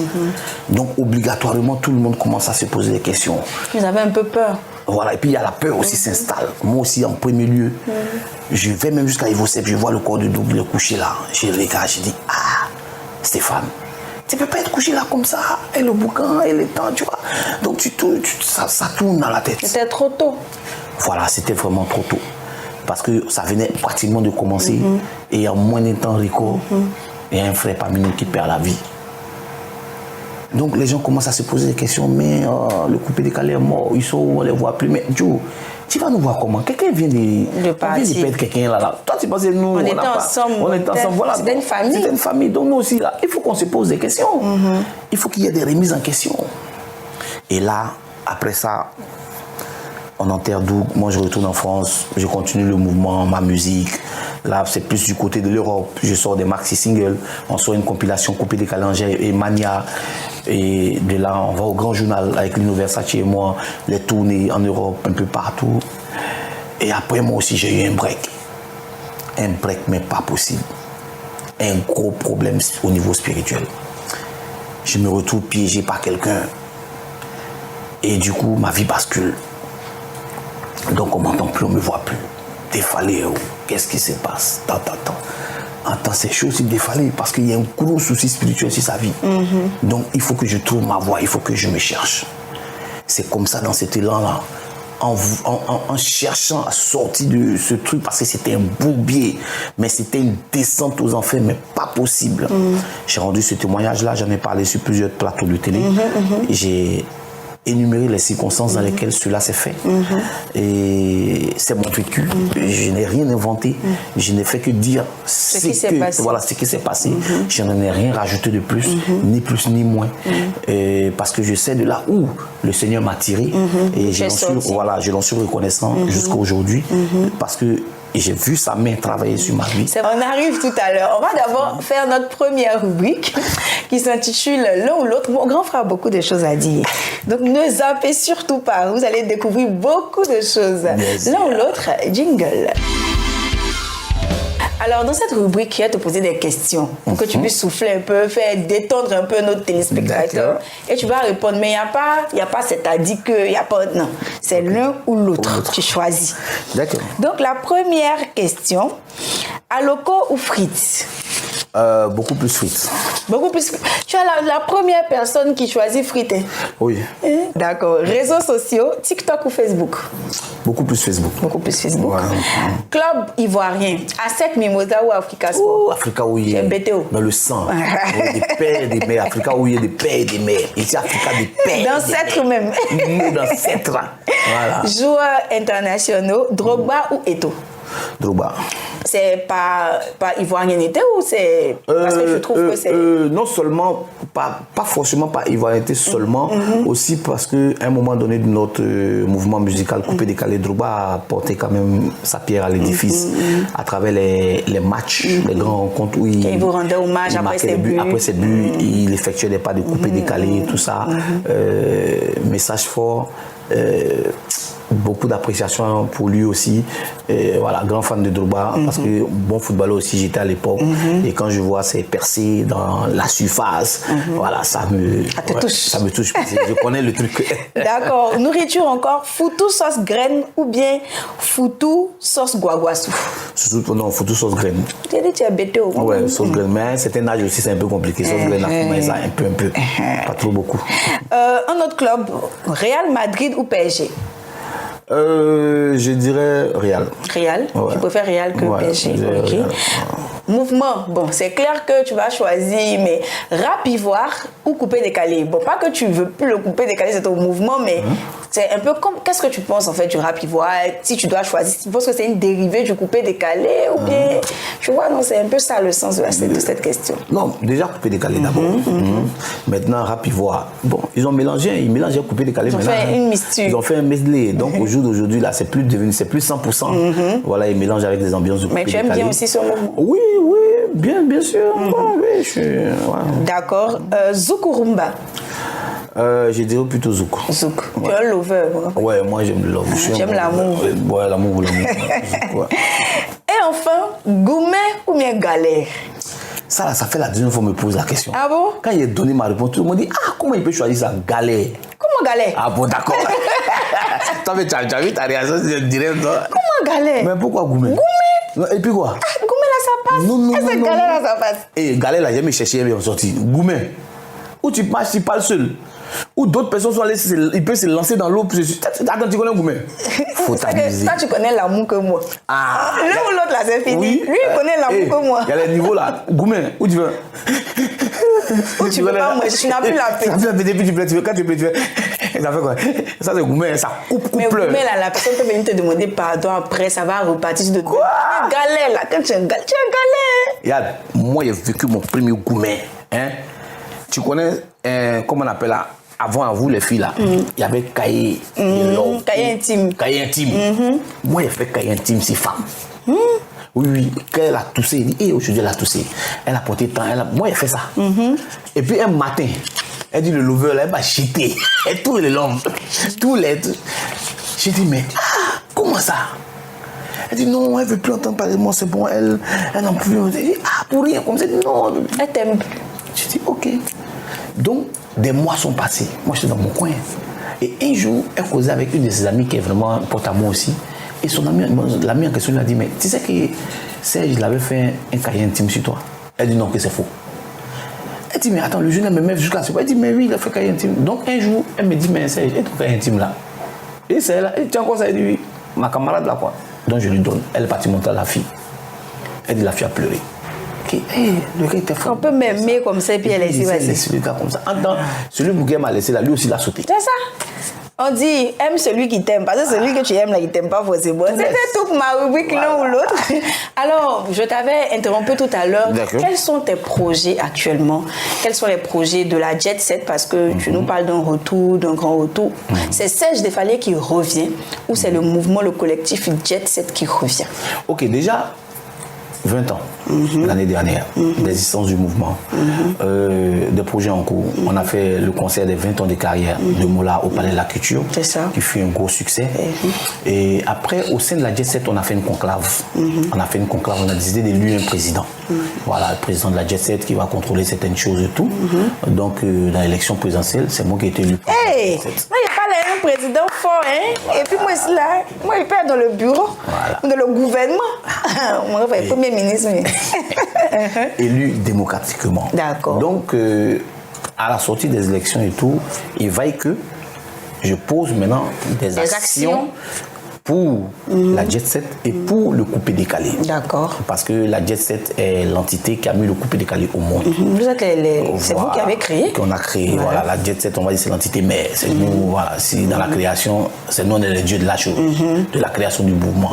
Donc obligatoirement, tout le monde commence à se poser des questions. Vous avez un peu peur. Voilà, et puis il y a la peur aussi s'installe. Moi aussi, en premier lieu, je vais même jusqu'à Ivosep, je vois le corps de Doug, il est couché là. Je regarde, je dis, ah, Stéphane, tu ne peux pas être couché là comme ça. Et le boucan, et le temps, tu vois. Donc ça tourne dans la tête. C'était trop tôt. Voilà, c'était vraiment trop tôt. Parce que ça venait pratiquement de commencer. Et en moins d'un temps record, il y a un frère parmi nous qui perd la vie. Donc les gens commencent à se poser des questions, mais le coupé décalé est mort, ils sont où, on ne les voit plus. Mais Joe, tu vas nous voir comment? Quelqu'un vient de perdre quelqu'un là. Toi, tu pensais nous, on était ensemble. On était ensemble, voilà. C'était une famille. C'était une famille, donc nous aussi, là, il faut qu'on se pose des questions. Il faut qu'il y ait des remises en question. Et là, après ça, on enterre Doug, moi je retourne en France, je continue le mouvement, ma musique. Là, c'est plus du côté de l'Europe. Je sors des maxi singles, on sort une compilation coupée des calendriers et Mania. Et de là, on va au grand journal avec Lino Versace et moi, les tournées en Europe, un peu partout. Et après, moi aussi, j'ai eu un break. Un break, mais pas possible. Un gros problème au niveau spirituel. Je me retrouve piégé par quelqu'un. Et du coup, ma vie bascule. Donc on m'entend plus, on me voit plus. Défalé, qu'est-ce qui se passe? Entends ces choses, il défalé parce qu'il y a un gros souci spirituel sur sa vie. Donc il faut que je trouve ma voie, il faut que je me cherche. C'est comme ça dans cet élan-là, en cherchant à sortir de ce truc, parce que c'était un bourbier, mais c'était une descente aux enfers, mais pas possible. J'ai rendu ce témoignage-là, j'en ai parlé sur plusieurs plateaux de télé. J'ai énumérer les circonstances dans lesquelles cela s'est fait. Et c'est mon vécu. Je n'ai rien inventé. Je n'ai fait que dire ce qui s'est passé. Je n'en ai rien rajouté de plus, ni plus ni moins. Parce que je sais de là où le Seigneur m'a tiré. Et je l'en suis reconnaissant jusqu'à aujourd'hui. Parce que j'ai vu sa main travailler sur ma vie. On arrive tout à l'heure. On va d'abord faire notre première rubrique qui s'intitule L'un ou l'autre. Mon grand frère a beaucoup de choses à dire. Donc ne zappez surtout pas. Vous allez découvrir beaucoup de choses. L'un ou l'autre, jingle. Alors, dans cette rubrique, je vais te poser des questions pour que tu puisses souffler un peu, faire détendre un peu notre téléspectateur. Et tu vas répondre, mais il n'y a pas c'est-à-dire que, il n'y a pas, non. C'est l'un ou l'autre. Tu choisis. D'accord. Donc, la première question, Aloko ou frites? Beaucoup plus frites. Beaucoup plus. Tu es la première personne qui choisit frites. Oui. D'accord. Réseaux sociaux, TikTok ou Facebook? Beaucoup plus Facebook. Beaucoup plus Facebook. Ouais. Club ivoirien, A7 Mimosa ou Africa Sport? Africa où il y a dans le sang. Des pères et des mères. Africa où il y a des pères et des mères. Ici, Africa des pères. D'ancêtres même. D'ancêtres. Voilà. Joueurs internationaux, Drogba ou Eto'o? Drogba. C'est pas ivoirienneté ou c'est parce que je trouve que c'est... Non seulement, pas forcément par ivoirienneté seulement, aussi parce qu'à un moment donné de notre mouvement musical coupé décalé, Drogba a porté quand même sa pierre à l'édifice à travers les matchs, les grandes rencontres où il vous rendait hommage après ses buts. Après ses buts, il effectuait des pas de coupé décalé, tout ça. Message fort. beaucoup d'appréciation pour lui aussi. Et voilà, grand fan de Drogba, parce que bon footballeur aussi, j'étais à l'époque. Et quand je vois ses percées dans la surface, voilà, ça me touche. Ça me touche. Je connais le truc. D'accord. Nourriture encore, foutou sauce graine ou bien foutou sauce guaguassou? Non, foutou sauce graine. Tu as dit tu es bêté au moins. Ouais, sauce graine. Mais à un certain âge aussi, c'est un peu compliqué. Sauce graine, ça, un peu. Pas trop beaucoup. Un autre club, Real Madrid ou PSG? Je dirais Real. Real? Ouais. Tu préfères Real que PSG? Ok. Real. Mouvement, bon, c'est clair que tu vas choisir, mais rap ivoire ou coupé décalé? Bon, pas que tu veux plus le coupé décalé, c'est ton mouvement, mais c'est un peu comme, qu'est-ce que tu penses en fait du rap ivoire? Si tu dois choisir, tu penses que c'est une dérivée du coupé décalé ou bien, tu vois, non, c'est un peu ça le sens de cette question. Non, déjà coupé décalé d'abord. Maintenant, rap ivoire. Bon, ils mélangé coupé décalé. Ils ont fait une mixture. Ils ont fait un medley. Donc au jour d'aujourd'hui, là, c'est plus 100%. Voilà, ils mélangent avec des ambiances de coupé décalé. Mais tu aimes bien aussi ce mouvement? Oui, bien sûr. Oui, D'accord. Zouk ou Rumba? Je dirais plutôt Zouk. Zouk. Tu es un lover? Ouais, moi j'aime le love. J'aime l'amour. Ouais, l'amour. Et enfin, Goumé ou bien Galère? Ça fait la deuxième fois qu'on me pose la question. Ah bon? Quand il a donné ma réponse, tout le monde dit comment il peut choisir ça? Galère. Comment Galère? Ah bon, d'accord. Toi, mais tu as vu ta réaction, je dirais. Comment Galère? Mais pourquoi Goumé? Et puis quoi? Goumé là, ça passe. Non. Est-ce que Galère là, ça passe? Et Galère là, j'ai jamais cherché, ils ont sorti. Goumé. Ou tu marches, tu parles seul. Ou d'autres personnes sont allées, ils peuvent se lancer dans l'eau. Attends, tu connais Goumé? Faut t'amuser. Toi, tu connais l'amour que moi. L'un ou l'autre là, c'est fini. Oui. Lui, il connaît l'amour que moi. Il y a les niveaux là. Goumé, où tu veux? Où tu veux pas, moi, tu n'as plus la paix. Tu n'as plus la paix, depuis tu plais, quand tu plais, tu fais. Ça fait quoi? Ça, c'est Goumé, ça coupe Mais pleure. Goumé là, la personne peut venir te demander pardon après, ça va repartir de Quoi? Galère là, quand tu es en galère, tu es en galère. Regarde, moi, j'ai vécu mon premier Goumé. Hein? Tu connais, comment on appelle là? Avant, vous les filles là, il y avait cahier. Cahier intime. Cahier intime. Moi, j'ai fait cahier intime, c'est femme. Oui. Quand elle a toussé, il dit, aujourd'hui elle a toussé. Elle a porté temps. Moi, j'ai fait ça. Et puis un matin, elle dit, le lover là, elle m'a cheaté. Elle tourne les longs. J'ai dit, mais comment ça? Elle dit, non, elle ne veut plus entendre parler de moi, c'est bon, elle n'en peut plus. Elle dit, pour rien, comme ça, non. Elle t'aime. Je dis, ok. Donc, des mois sont passés. Moi, j'étais dans mon coin. Et un jour, elle causait avec une de ses amies qui est vraiment porte à moi aussi. Et son ami, l'ami en question lui a dit, mais tu sais que Serge, il avait fait un cahier intime sur toi. Elle dit non, que c'est faux. Elle dit, mais attends, le jeune, elle me met jusqu'à ce point. Elle dit, mais oui, il a fait un cahier intime. Donc, un jour, elle me dit, mais Serge, et ton cahier intime là? Et c'est là, et tu as encore ça? Elle dit, oui, ma camarade là, quoi. Donc, je lui donne. Elle est partie monter à la fille. Elle dit, la fille a pleuré. Le gars était fort. On peut m'aimer comme ça et puis elle est ici. Laisse le gars comme ça. Celui pour qui m'a laissé là, lui aussi l'a sauté. C'est ça. On dit aime celui qui t'aime, parce que celui que tu aimes là, il t'aime pas forcément. C'était tout pour ma rubrique l'un ou l'autre. Alors, je t'avais interrompu tout à l'heure. Quels sont tes projets actuellement? Quels sont les projets de la Jet Set? Parce que tu nous parles d'un retour, d'un grand retour. C'est Serge Defalé qui revient ou c'est le mouvement, le collectif Jet Set qui revient? Ok, déjà 20 ans, l'année dernière, d'existence du mouvement, des projets en cours. On a fait le concert des 20 ans de carrière de Mola au Palais de la Culture, qui fut un gros succès. Et après, au sein de la Jet Set, on a fait une conclave. On a fait une conclave, on a décidé d'élire un président. Voilà, le président de la Jet Set qui va contrôler certaines choses et tout. Donc, dans l'élection présidentielle, c'est moi qui ai été élu. Hey, moi, il n'y a pas un président fort, hein? Et puis moi, je suis là, moi, je suis dans le bureau, dans le gouvernement. Moi, je suis premier ministre. Élu démocratiquement. D'accord. Donc, à la sortie des élections et tout, il vaille que je pose maintenant des actions pour la Jet Set et pour le coupé décalé. D'accord. Parce que la Jet Set est l'entité qui a mis le coupé décalé au monde. Vous êtes c'est vous qui avez créé? Qu'on a créé. Voilà, la Jet Set, on va dire, c'est l'entité mère. C'est nous, voilà, si dans la création, c'est nous, on est les dieux de la chose, de la création du mouvement.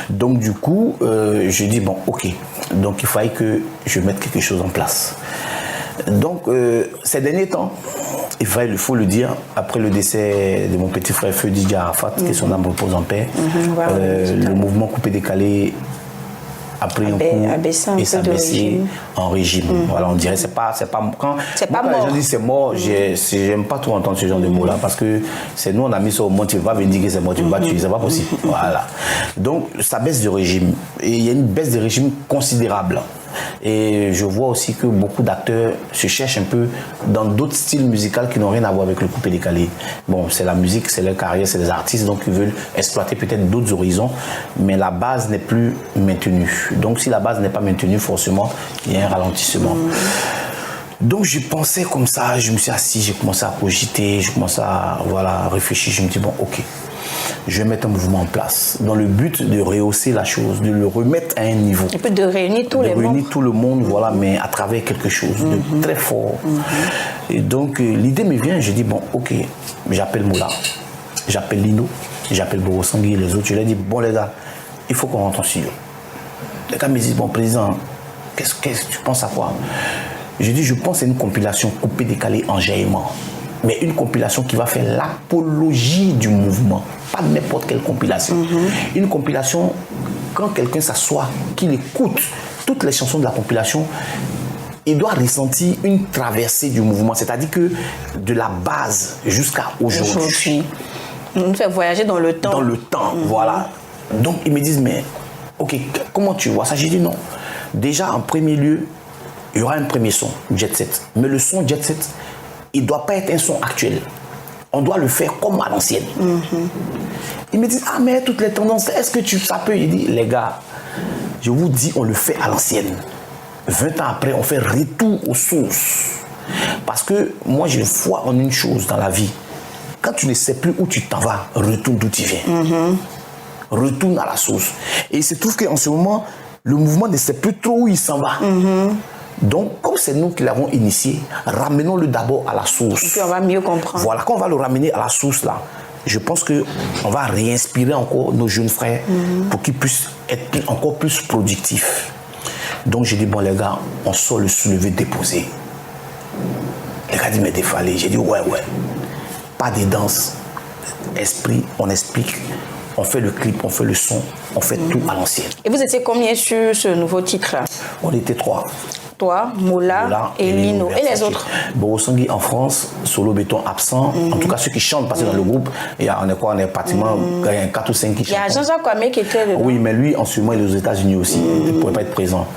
Donc, du coup, je dis, bon, ok. Donc, il fallait que je mette quelque chose en place. Donc, ces derniers temps, il faut le dire, après le décès de mon petit frère Feu Didier Arafat, que son âme repose en paix, le mouvement coupé décalé a pris un coup et ça a baissé en régime. Voilà, on dirait c'est pas quand les gens disent c'est mort, j'aime pas trop entendre ce genre de mots-là parce que c'est nous on a mis ça au monde, tu vas venir dire que c'est mort, tu vas tuer, c'est pas possible. Voilà. Donc ça baisse de régime et il y a une baisse de régime considérable. Et je vois aussi que beaucoup d'acteurs se cherchent un peu dans d'autres styles musicaux qui n'ont rien à voir avec le coupé-décalé. Bon, c'est la musique, c'est leur carrière, c'est des artistes, donc ils veulent exploiter peut-être d'autres horizons, mais la base n'est plus maintenue. Donc si la base n'est pas maintenue, forcément, il y a un ralentissement. Donc je pensais comme ça, je me suis assis, j'ai commencé à cogiter, je commençais à réfléchir, je me dis bon ok, je vais mettre un mouvement en place dans le but de rehausser la chose, de le remettre à un niveau. Et puis de réunir tous les membres. De réunir tout le monde, voilà, mais à travers quelque chose de très fort. Et donc l'idée me vient, je dis bon ok, j'appelle Moula, j'appelle Lino, j'appelle Borosangui et les autres, je leur dis bon les gars, il faut qu'on rentre en studio. Les gars me disent bon président, qu'est-ce que tu penses à quoi? Je dis, je pense à une compilation coupée, décalée, enjaillement. Mais une compilation qui va faire l'apologie du mouvement. Pas n'importe quelle compilation. Une compilation, quand quelqu'un s'assoit, qu'il écoute toutes les chansons de la compilation, il doit ressentir une traversée du mouvement. C'est-à-dire que de la base jusqu'à aujourd'hui. On nous fait voyager dans le temps. Dans le temps, voilà. Donc, ils me disent, mais, ok, comment tu vois ça? J'ai dit non. Déjà, en premier lieu, il y aura un premier son, Jet Set. Mais le son Jet Set, il ne doit pas être un son actuel. On doit le faire comme à l'ancienne. Ils me disent, ah mais toutes les tendances, est-ce que ça peut? Il dit, les gars, je vous dis, on le fait à l'ancienne. 20 ans après, on fait retour aux sources. Parce que moi, je vois en une chose dans la vie. Quand tu ne sais plus où tu t'en vas, retourne d'où tu viens. Retourne à la source. Et il se trouve qu'en ce moment, le mouvement ne sait plus trop où il s'en va. Donc, comme c'est nous qui l'avons initié, ramenons-le d'abord à la source. Et puis on va mieux comprendre. Voilà, quand on va le ramener à la source, là, je pense qu'on va réinspirer encore nos jeunes frères pour qu'ils puissent être encore plus productifs. Donc, j'ai dit, bon, les gars, on sort le soulevé déposé. Les gars disent, mais défalé. J'ai dit, ouais. Pas de danse. Esprit, on explique. On fait le clip, on fait le son, on fait tout à l'ancienne. Et vous étiez combien sur ce nouveau titre-là? On était 3. Toi, Moula et Lino. Et les autres? Borosangui en France, Solo Béton absent. En tout cas, ceux qui chantent, parce que dans le groupe, on est pratiquement 4 ou 5 qui chantent. Il y a Jean-Jacques Kwame qui était dedans. Oui, mais lui, en ce moment, il est aux États-Unis aussi. Il ne pourrait pas être présent.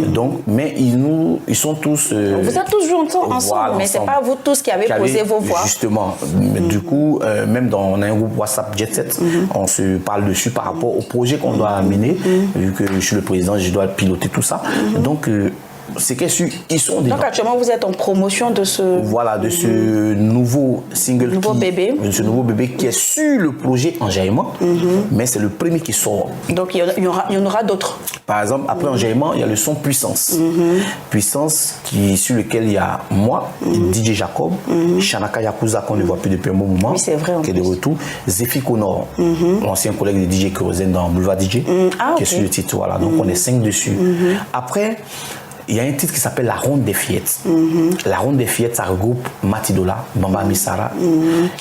Donc, mais ils sont tous. Vous êtes tous ensemble, voilà, mais ce n'est pas vous tous qui avez posé vos voix. Justement. Du coup, même on a un groupe WhatsApp Jet Set, on se parle dessus par rapport au projet qu'on doit amener. Vu que je suis le président, je dois piloter tout ça. Donc, c'est qu'ils sont dedans. Donc actuellement vous êtes en promotion de ce... Voilà, de ce nouveau single. Bébé. De ce nouveau bébé qui est sur le projet Enjaillement, mais c'est le premier qui sort. Donc il y en aura d'autres. Par exemple, après Enjaillement, il y a le son Puissance. Puissance sur lequel il y a moi, DJ Jacob, Shanaka Yakuza qu'on ne voit plus depuis un bon moment, oui, c'est vrai, qui est de retour, Zephy Connor, l'ancien collègue de DJ Kérosène dans Boulevard DJ, qui est sur le titre. Voilà, donc on est 5 dessus. Après, il y a un titre qui s'appelle La Ronde des Fillettes. La Ronde des Fillettes, ça regroupe Matidola, Bamba Misara,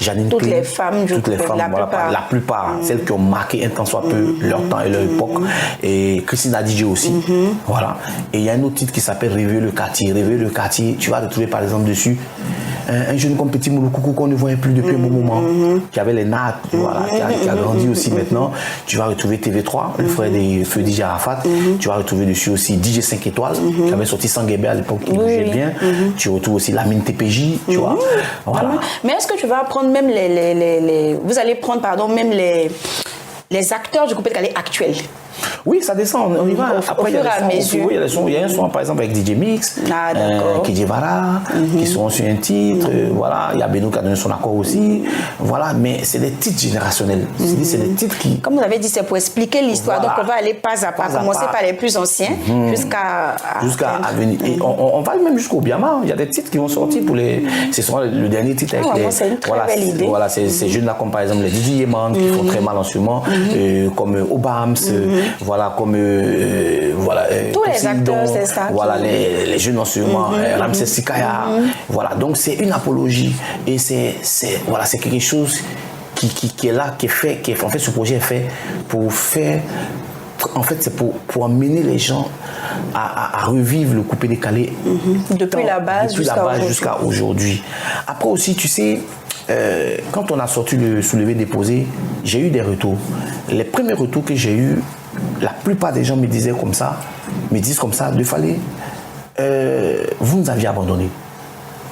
Janine toutes Clé, les femmes, la plupart, celles qui ont marqué un tant soit peu leur temps et leur époque, et Christina DJ aussi. Voilà. Et il y a un autre titre qui s'appelle Réveiller le quartier. Réveiller le quartier, tu vas retrouver par exemple dessus un jeune comme Petit Mouloukoukou qu'on ne voyait plus depuis un bon moment, qui avait les nattes, voilà, qui a grandi aussi maintenant. Tu vas retrouver TV3, le frère des feux DJ Arafat. Tu vas retrouver dessus aussi DJ 5 étoiles, qui avait sorti Sanguébé à l'époque, qui bougeait bien. Tu retrouves aussi Lamine TPJ, tu vois. Voilà. Mais est-ce que tu vas prendre même vous allez prendre, pardon, même les acteurs du coupé-décalé actuels? Oui, ça descend, on y va. Après, il y a un son, par exemple, avec DJ Mix, Kidji Vara, qui sont sur un titre. Voilà, il y a Beno qui a donné son accord aussi. Voilà, mais c'est des titres générationnels. C'est des titres qui... Comme vous avez dit, c'est pour expliquer l'histoire. Voilà. Donc, on va aller pas à pas, commencer par les plus anciens jusqu'à venir. Et on va même jusqu'au Biama. Il y a des titres qui vont sortir pour les... C'est souvent le dernier titre avec les... C'est une très belle idée. Voilà, ces jeunes-là, comme par exemple les DJ Yeman, qui font très mal en ce moment, comme Obams, voilà, comme tous les acteurs, c'est ça. Voilà, les jeunes en ce moment, Ramsès Sikaya. Voilà, donc c'est une apologie et c'est quelque chose qui est là, en fait, ce projet est fait pour faire en fait, c'est pour amener les gens à revivre le coupé décalé. Depuis la base jusqu'à aujourd'hui. Après aussi, tu sais, quand on a sorti le soulevé déposé, j'ai eu des retours. Les premiers retours que j'ai eus, la plupart des gens me disent comme ça, de Fallé, vous nous aviez abandonné.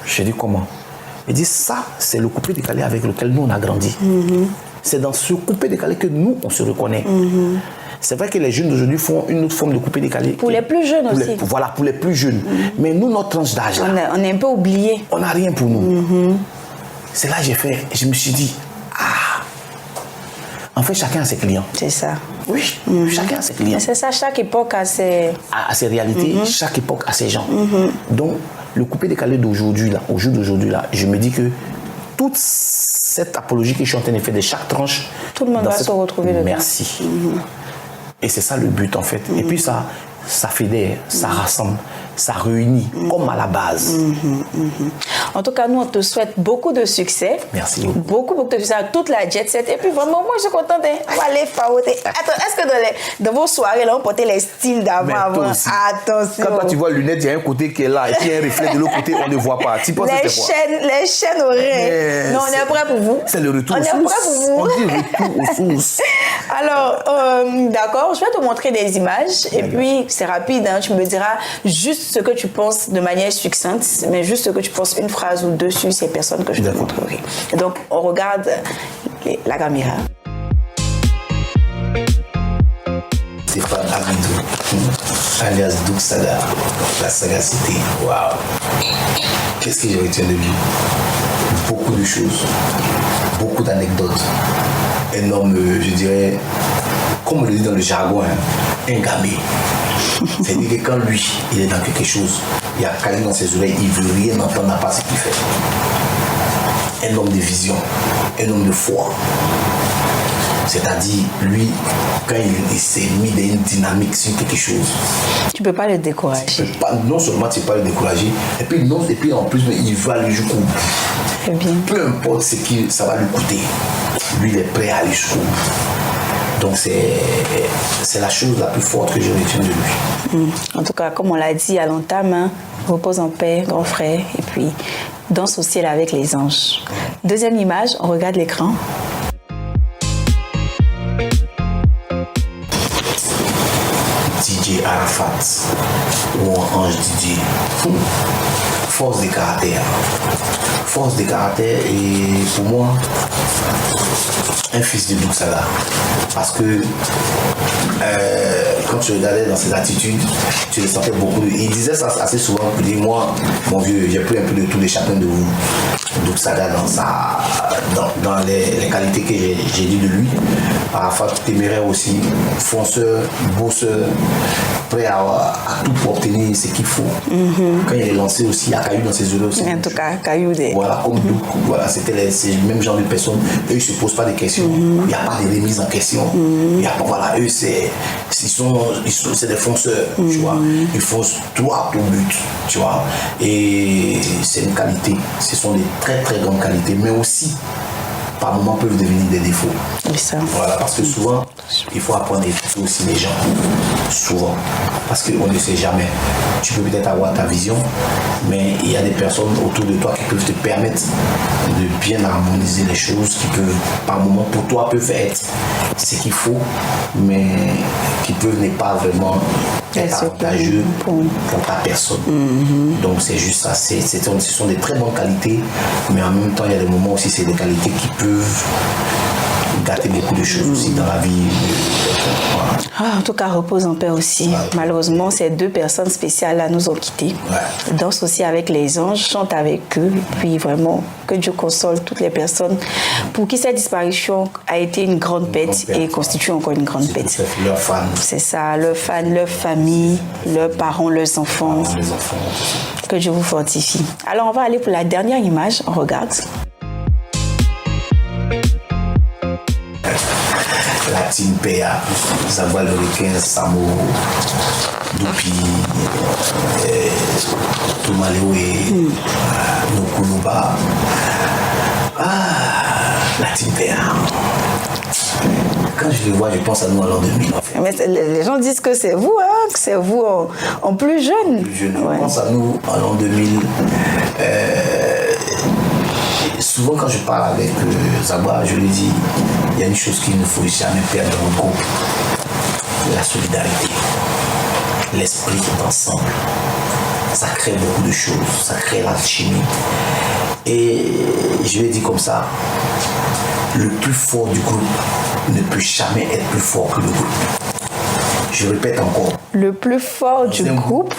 J'ai dit comment? Ils disent ça, c'est le coupé décalé avec lequel nous on a grandi. C'est dans ce coupé décalé que nous on se reconnaît. C'est vrai que les jeunes d'aujourd'hui font une autre forme de coupé décalé. Pour les plus jeunes aussi. Voilà, pour les plus jeunes. Mais nous, notre tranche d'âge, on est un peu oubliés. On n'a rien pour nous. C'est là que je me suis dit, en fait, chacun a ses clients. C'est ça. Oui, chacun a ses clients. C'est ça, chaque époque a ses... À ses réalités, chaque époque a ses gens. Donc, le coupé décalé d'aujourd'hui, là, au jour d'aujourd'hui, là, je me dis que toute cette apologie que je suis en train de faire de chaque tranche... Tout le monde va se retrouver dedans. Merci. Et c'est ça le but, en fait. Et puis, ça fédère, ça rassemble, ça réunit, comme à la base. En tout cas, nous, on te souhaite beaucoup de succès. Merci beaucoup. Beaucoup de succès à toute la jet set. Et puis, vraiment, moi, je suis contente. On va aller faoter. Attends, est-ce que dans vos soirées, là, on portait les styles d'avant? Attention. Quand toi, tu vois lunettes, il y a un côté qui est là, et puis il y a un reflet de l'autre côté, on ne voit pas. Tu penses les chaînes aux reins. Non, on est prêt pour vous. C'est le retour aux sources. On est prêt pour vous. On dit retour aux sources. Alors, d'accord, je vais te montrer des images. Et puis, c'est rapide, hein, tu me diras juste ce que tu penses de manière succincte, mais juste ce que tu penses, une phrase ou deux sur ces personnes que je te montrerai. Donc, on regarde la caméra. Stéphane Abidou, alias Douk Saga, la sagacité. Waouh! Qu'est-ce que je retiens de lui? Beaucoup de choses, beaucoup d'anecdotes. Un homme, je dirais, comme on le dit dans le jargon, un gamé. C'est-à-dire que quand lui, il est dans quelque chose, il y a câlin dans ses oreilles, il ne veut rien entendre à part ce qu'il fait. Un homme de vision, un homme de foi. C'est-à-dire, lui, quand il s'est mis dans une dynamique sur quelque chose, tu ne peux pas le décourager. Non seulement tu ne peux pas le décourager, et puis en plus, il va aller jusqu'au bout. Très bien. Peu importe ce que ça va lui coûter, lui, il est prêt à aller jusqu'au bout. Donc, c'est la chose la plus forte que je retiens de lui. En tout cas, comme on l'a dit à l'entame, hein, repose en paix, grand frère, et puis danse au ciel avec les anges. Deuxième image, on regarde l'écran. DJ Arafat ou Ange Didier. Force de caractère. Force de caractère et pour moi, un fils de Douk Saga. Parce que quand tu regardais dans ses attitudes, tu le sentais beaucoup. Il disait ça assez souvent, il dit moi, mon vieux, j'ai pris un peu de tout de chacun de vous. Douk Saga dans les qualités que j'ai dit de lui. Arafat téméraire aussi, fonceur, bosseur, prêt à tout pour obtenir ce qu'il faut. Quand il est lancé aussi, il y a Caillou dans ses oreilles aussi. En tout cas, Caillou des... Voilà, comme Douk, voilà, c'est le même genre de personnes. Eux, ils ne se posent pas de questions. Il n'y a pas de remise en question. Il y a pas, voilà, eux, c'est des fonceurs, tu vois. Ils foncent droit au but, tu vois. Et c'est une qualité. Ce sont des très, très grandes qualités, mais aussi, par moments, peuvent devenir des défauts. Oui, ça. Voilà, parce que souvent, il faut apprendre à écouter aussi les gens. Souvent. Parce qu'on ne sait jamais. Tu peux peut-être avoir ta vision, mais il y a des personnes autour de toi qui peuvent te permettre de bien harmoniser les choses, qui peuvent, par moments, pour toi, peuvent être ce qu'il faut, mais qui peuvent ne pas vraiment être avantageux pour ta personne. Donc, c'est juste ça. Ce sont des très bonnes qualités, mais en même temps, il y a des moments aussi, c'est des qualités qui peuvent gâter beaucoup de choses aussi dans la vie. En tout cas, repose en paix aussi. Malheureusement, ces deux personnes spéciales-là nous ont quittés. Danse aussi avec les anges, chante avec eux. Et puis vraiment, que Dieu console toutes les personnes pour qui cette disparition a été une grande perte et constitue encore une grande perte. Leurs fans. C'est ça, leurs fans, leur famille, leurs parents, leurs enfants. Que Dieu vous fortifie. Alors, on va aller pour la dernière image. On regarde. La team PA, Zaval Ricain, Samo, Doupi, Toumalewe, Nokuluba. La team PA. Quand je le vois, je pense à nous en l'an 2000 en fait. Mais les gens disent que c'est vous, hein, que c'est vous en plus jeune. Je pense à nous en l'an 2000. Souvent quand je parle avec Zaba, je lui dis, il y a une chose qu'il ne faut jamais perdre dans le groupe. La solidarité. L'esprit d'ensemble. Ça crée beaucoup de choses, ça crée l'alchimie. Et je l'ai dit comme ça, le plus fort du groupe ne peut jamais être plus fort que le groupe. Je répète encore. Le plus fort du groupe,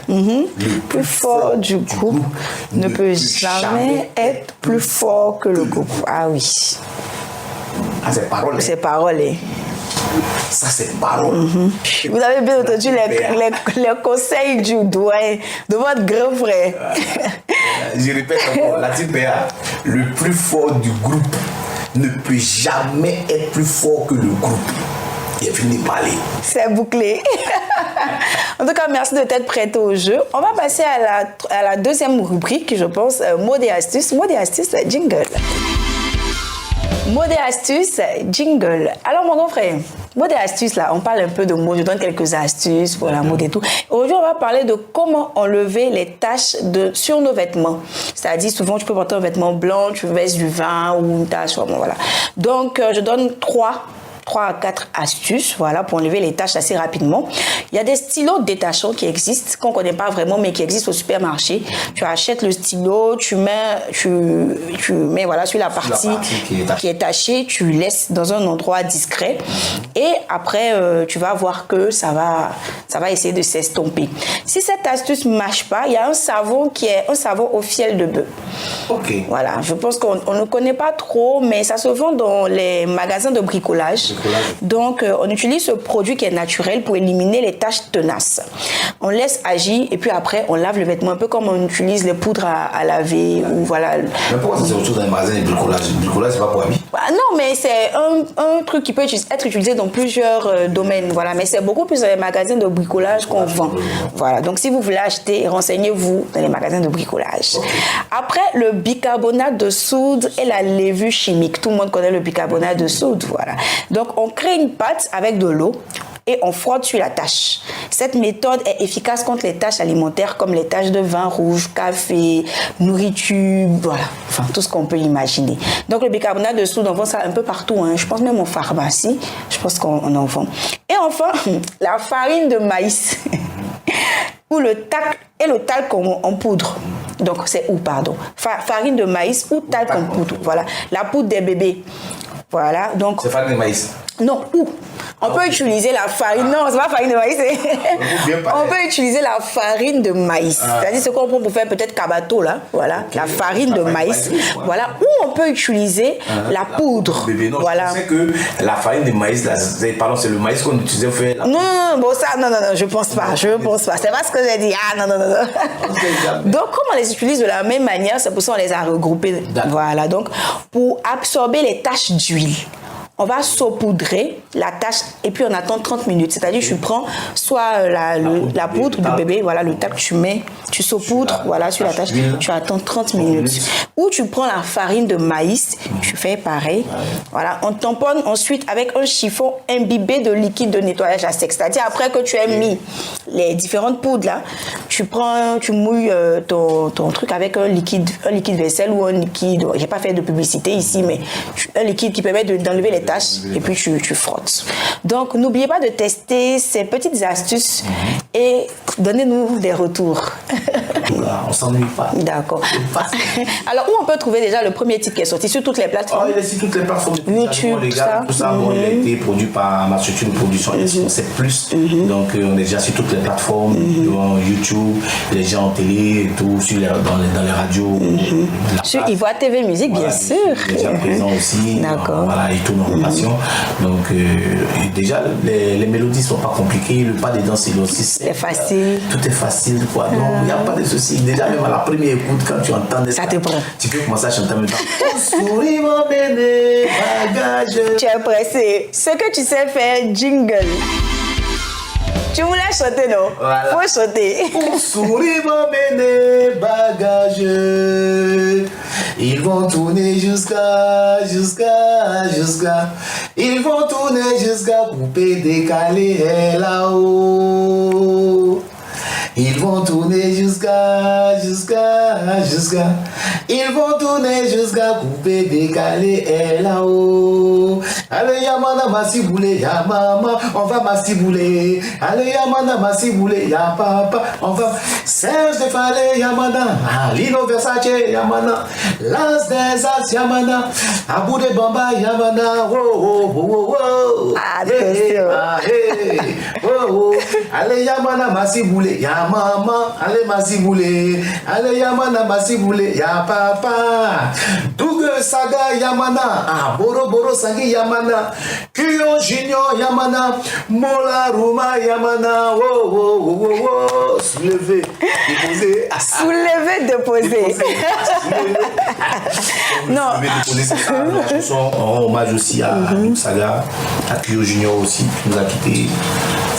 le plus fort du groupe ne peut jamais être plus fort que le groupe. Ah oui. Ah, c'est parole. C'est parole. Ça, c'est parole. Vous avez bien entendu les conseils du doyen, de votre grand frère. Je répète encore, la team PA, le plus fort du groupe ne peut jamais être plus fort que le groupe. Il a fini de parler. C'est bouclé. En tout cas, merci de t'être prêté au jeu. On va passer à la deuxième rubrique, je pense, mots et astuces. Mots et astuces, jingle. Mots et astuces, jingle. Alors, mon grand frère, mots et astuces, là, on parle un peu de mots. Je donne quelques astuces pour la mode et tout. Aujourd'hui, on va parler de comment enlever les taches sur nos vêtements. C'est-à-dire, souvent, tu peux porter un vêtement blanc, tu verses du vin ou une tache, voilà. Donc, je donne 3 à 4 astuces, voilà, pour enlever les taches assez rapidement. Il y a des stylos détachants qui existent, qu'on ne connaît pas vraiment, mais qui existent au supermarché. Tu achètes le stylo, tu mets voilà, sur la partie qui est tachée, tu laisses dans un endroit discret. Et après, tu vas voir que ça va essayer de s'estomper. Si cette astuce ne marche pas, il y a un savon qui est un savon au fiel de bœuf. Ok. Voilà, je pense qu'on ne connaît pas trop, mais ça se vend dans les magasins de bricolage. Donc, on utilise ce produit qui est naturel pour éliminer les taches tenaces. On laisse agir et puis après, on lave le vêtement, un peu comme on utilise les poudres à laver. Ou voilà. Mais pourquoi ça se retrouve dans les magasins de bricolage? Le bricolage, c'est pas pour habiller? Bah, non, mais c'est un truc qui peut être utilisé dans plusieurs domaines. Voilà. Mais c'est beaucoup plus dans les magasins de bricolage qu'on vend. Voilà. Donc, si vous voulez acheter, renseignez-vous dans les magasins de bricolage. Okay. Après, le bicarbonate de soude et la levure chimique. Tout le monde connaît le bicarbonate de soude. Voilà. Donc, on crée une pâte avec de l'eau et on frotte sur la tache. Cette méthode est efficace contre les taches alimentaires comme les taches de vin rouge, café, nourriture, voilà, enfin tout ce qu'on peut imaginer. Donc le bicarbonate de soude, on vend ça un peu partout, hein. Je pense même en pharmacie, je pense qu'on en vend. Et enfin, la farine de maïs ou le talc en poudre. Donc c'est farine de maïs ou talc en poudre. Voilà, la poudre des bébés. Voilà, donc. C'est farine de maïs. Non, on peut utiliser la farine. Non, c'est pas farine de maïs. On peut utiliser la farine de maïs. C'est-à-dire ce qu'on prend pour faire peut-être cabato là. Voilà, okay. La farine de maïs. Voilà, ou on peut utiliser la poudre. Non, voilà. Je pensais que la farine de maïs, là, c'est le maïs qu'on utilisait pour faire. Non, bon ça, non, je pense pas. C'est pas ce que j'ai dit. Ah non. Donc comme on les utilise de la même manière, c'est pour ça qu'on les a regroupés. Voilà, donc pour absorber les taches d'huile. On va saupoudrer la tache et puis on attend 30 minutes. C'est-à-dire, tu prends soit la poudre du bébé, voilà, le talc, tu saupoudres, voilà, sur la tache, tu attends 30 minutes. Ou tu prends la farine de maïs, tu fais pareil. Voilà, on tamponne ensuite avec un chiffon imbibé de liquide de nettoyage à sec. C'est-à-dire, après que tu aies mis les différentes poudres là, tu mouilles ton truc avec un liquide vaisselle ou un liquide, j'ai pas fait de publicité ici, mais un liquide qui permet d'enlever les taches et puis tu frottes. Donc n'oubliez pas de tester ces petites astuces et donnez-nous des retours. On s'ennuie pas. D'accord. Alors où on peut trouver déjà le premier titre qui est sorti sur toutes les plateformes? Il est sur toutes les plateformes. YouTube, tout ça. Bon, il a été produit par ma structure de production C'est Plus. Donc on est déjà sur toutes les plateformes, YouTube, les gens en télé et tout, dans les radios. Sur Ivoire TV Musique, bien sûr. Il est déjà présent aussi. D'accord. Voilà, et tout dans passion. Donc déjà les mélodies sont pas compliquées, le pas dedans c'est aussi c'est facile. Tout est facile quoi. Donc il n'y a pas de souci. Déjà même à la première écoute quand tu entends ça te prend. Tu peux commencer à chanter en même temps. Souris mon bébé, bagage. Tu es pressé. Ce que tu sais faire, jingle. Tu voulais chanter, non? Voilà. Faut chanter. Souris mon bébé, bagage. Ils vont tourner jusqu'à. Ils vont tourner jusqu'à couper, décaler là-haut. Ils vont tourner jusqu'à. Ils vont tourner jusqu'à couper, décaler là-haut. Allez, Yamana, Massiboulé, ya maman, on va massibouler. Allez, Yamana, Massiboulé, ya papa, on va. Serge de Fallet, Yamana, Lino Versace, Yamana, Lance des As, Yamana, Abou de Bamba, Yamana, Allez, Yamana, Massiboulé, ya maman, allez, Massiboulé. Allez, Yamana, Massiboulé, ya papa. Dougue Saga, Yamana, Boro Boro Sagi, Yamana, Kuyon Junior, Yamana, Mola Rouma, Yamana, soulevé, déposé. Soulevé, déposé. Non. Soulevé, déposé, c'est ça. La chanson en hommage aussi à Saga, à Kuyon Junior aussi, qui nous a quittés.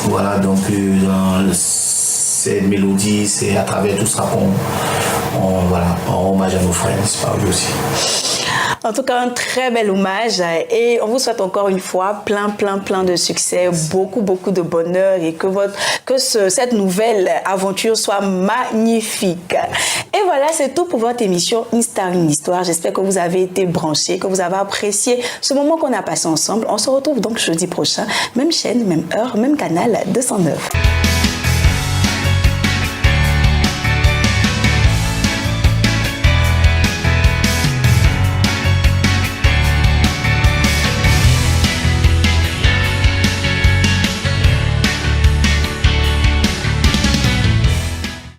Voilà, donc dans cette mélodie, c'est à travers tout ça qu'on rend hommage à nos frères disparus aussi. En tout cas, un très bel hommage et on vous souhaite encore une fois plein de succès, beaucoup de bonheur et que cette nouvelle aventure soit magnifique. Et voilà, c'est tout pour votre émission Une Star, Une Histoire. J'espère que vous avez été branchés, que vous avez apprécié ce moment qu'on a passé ensemble. On se retrouve donc jeudi prochain, même chaîne, même heure, même canal 209.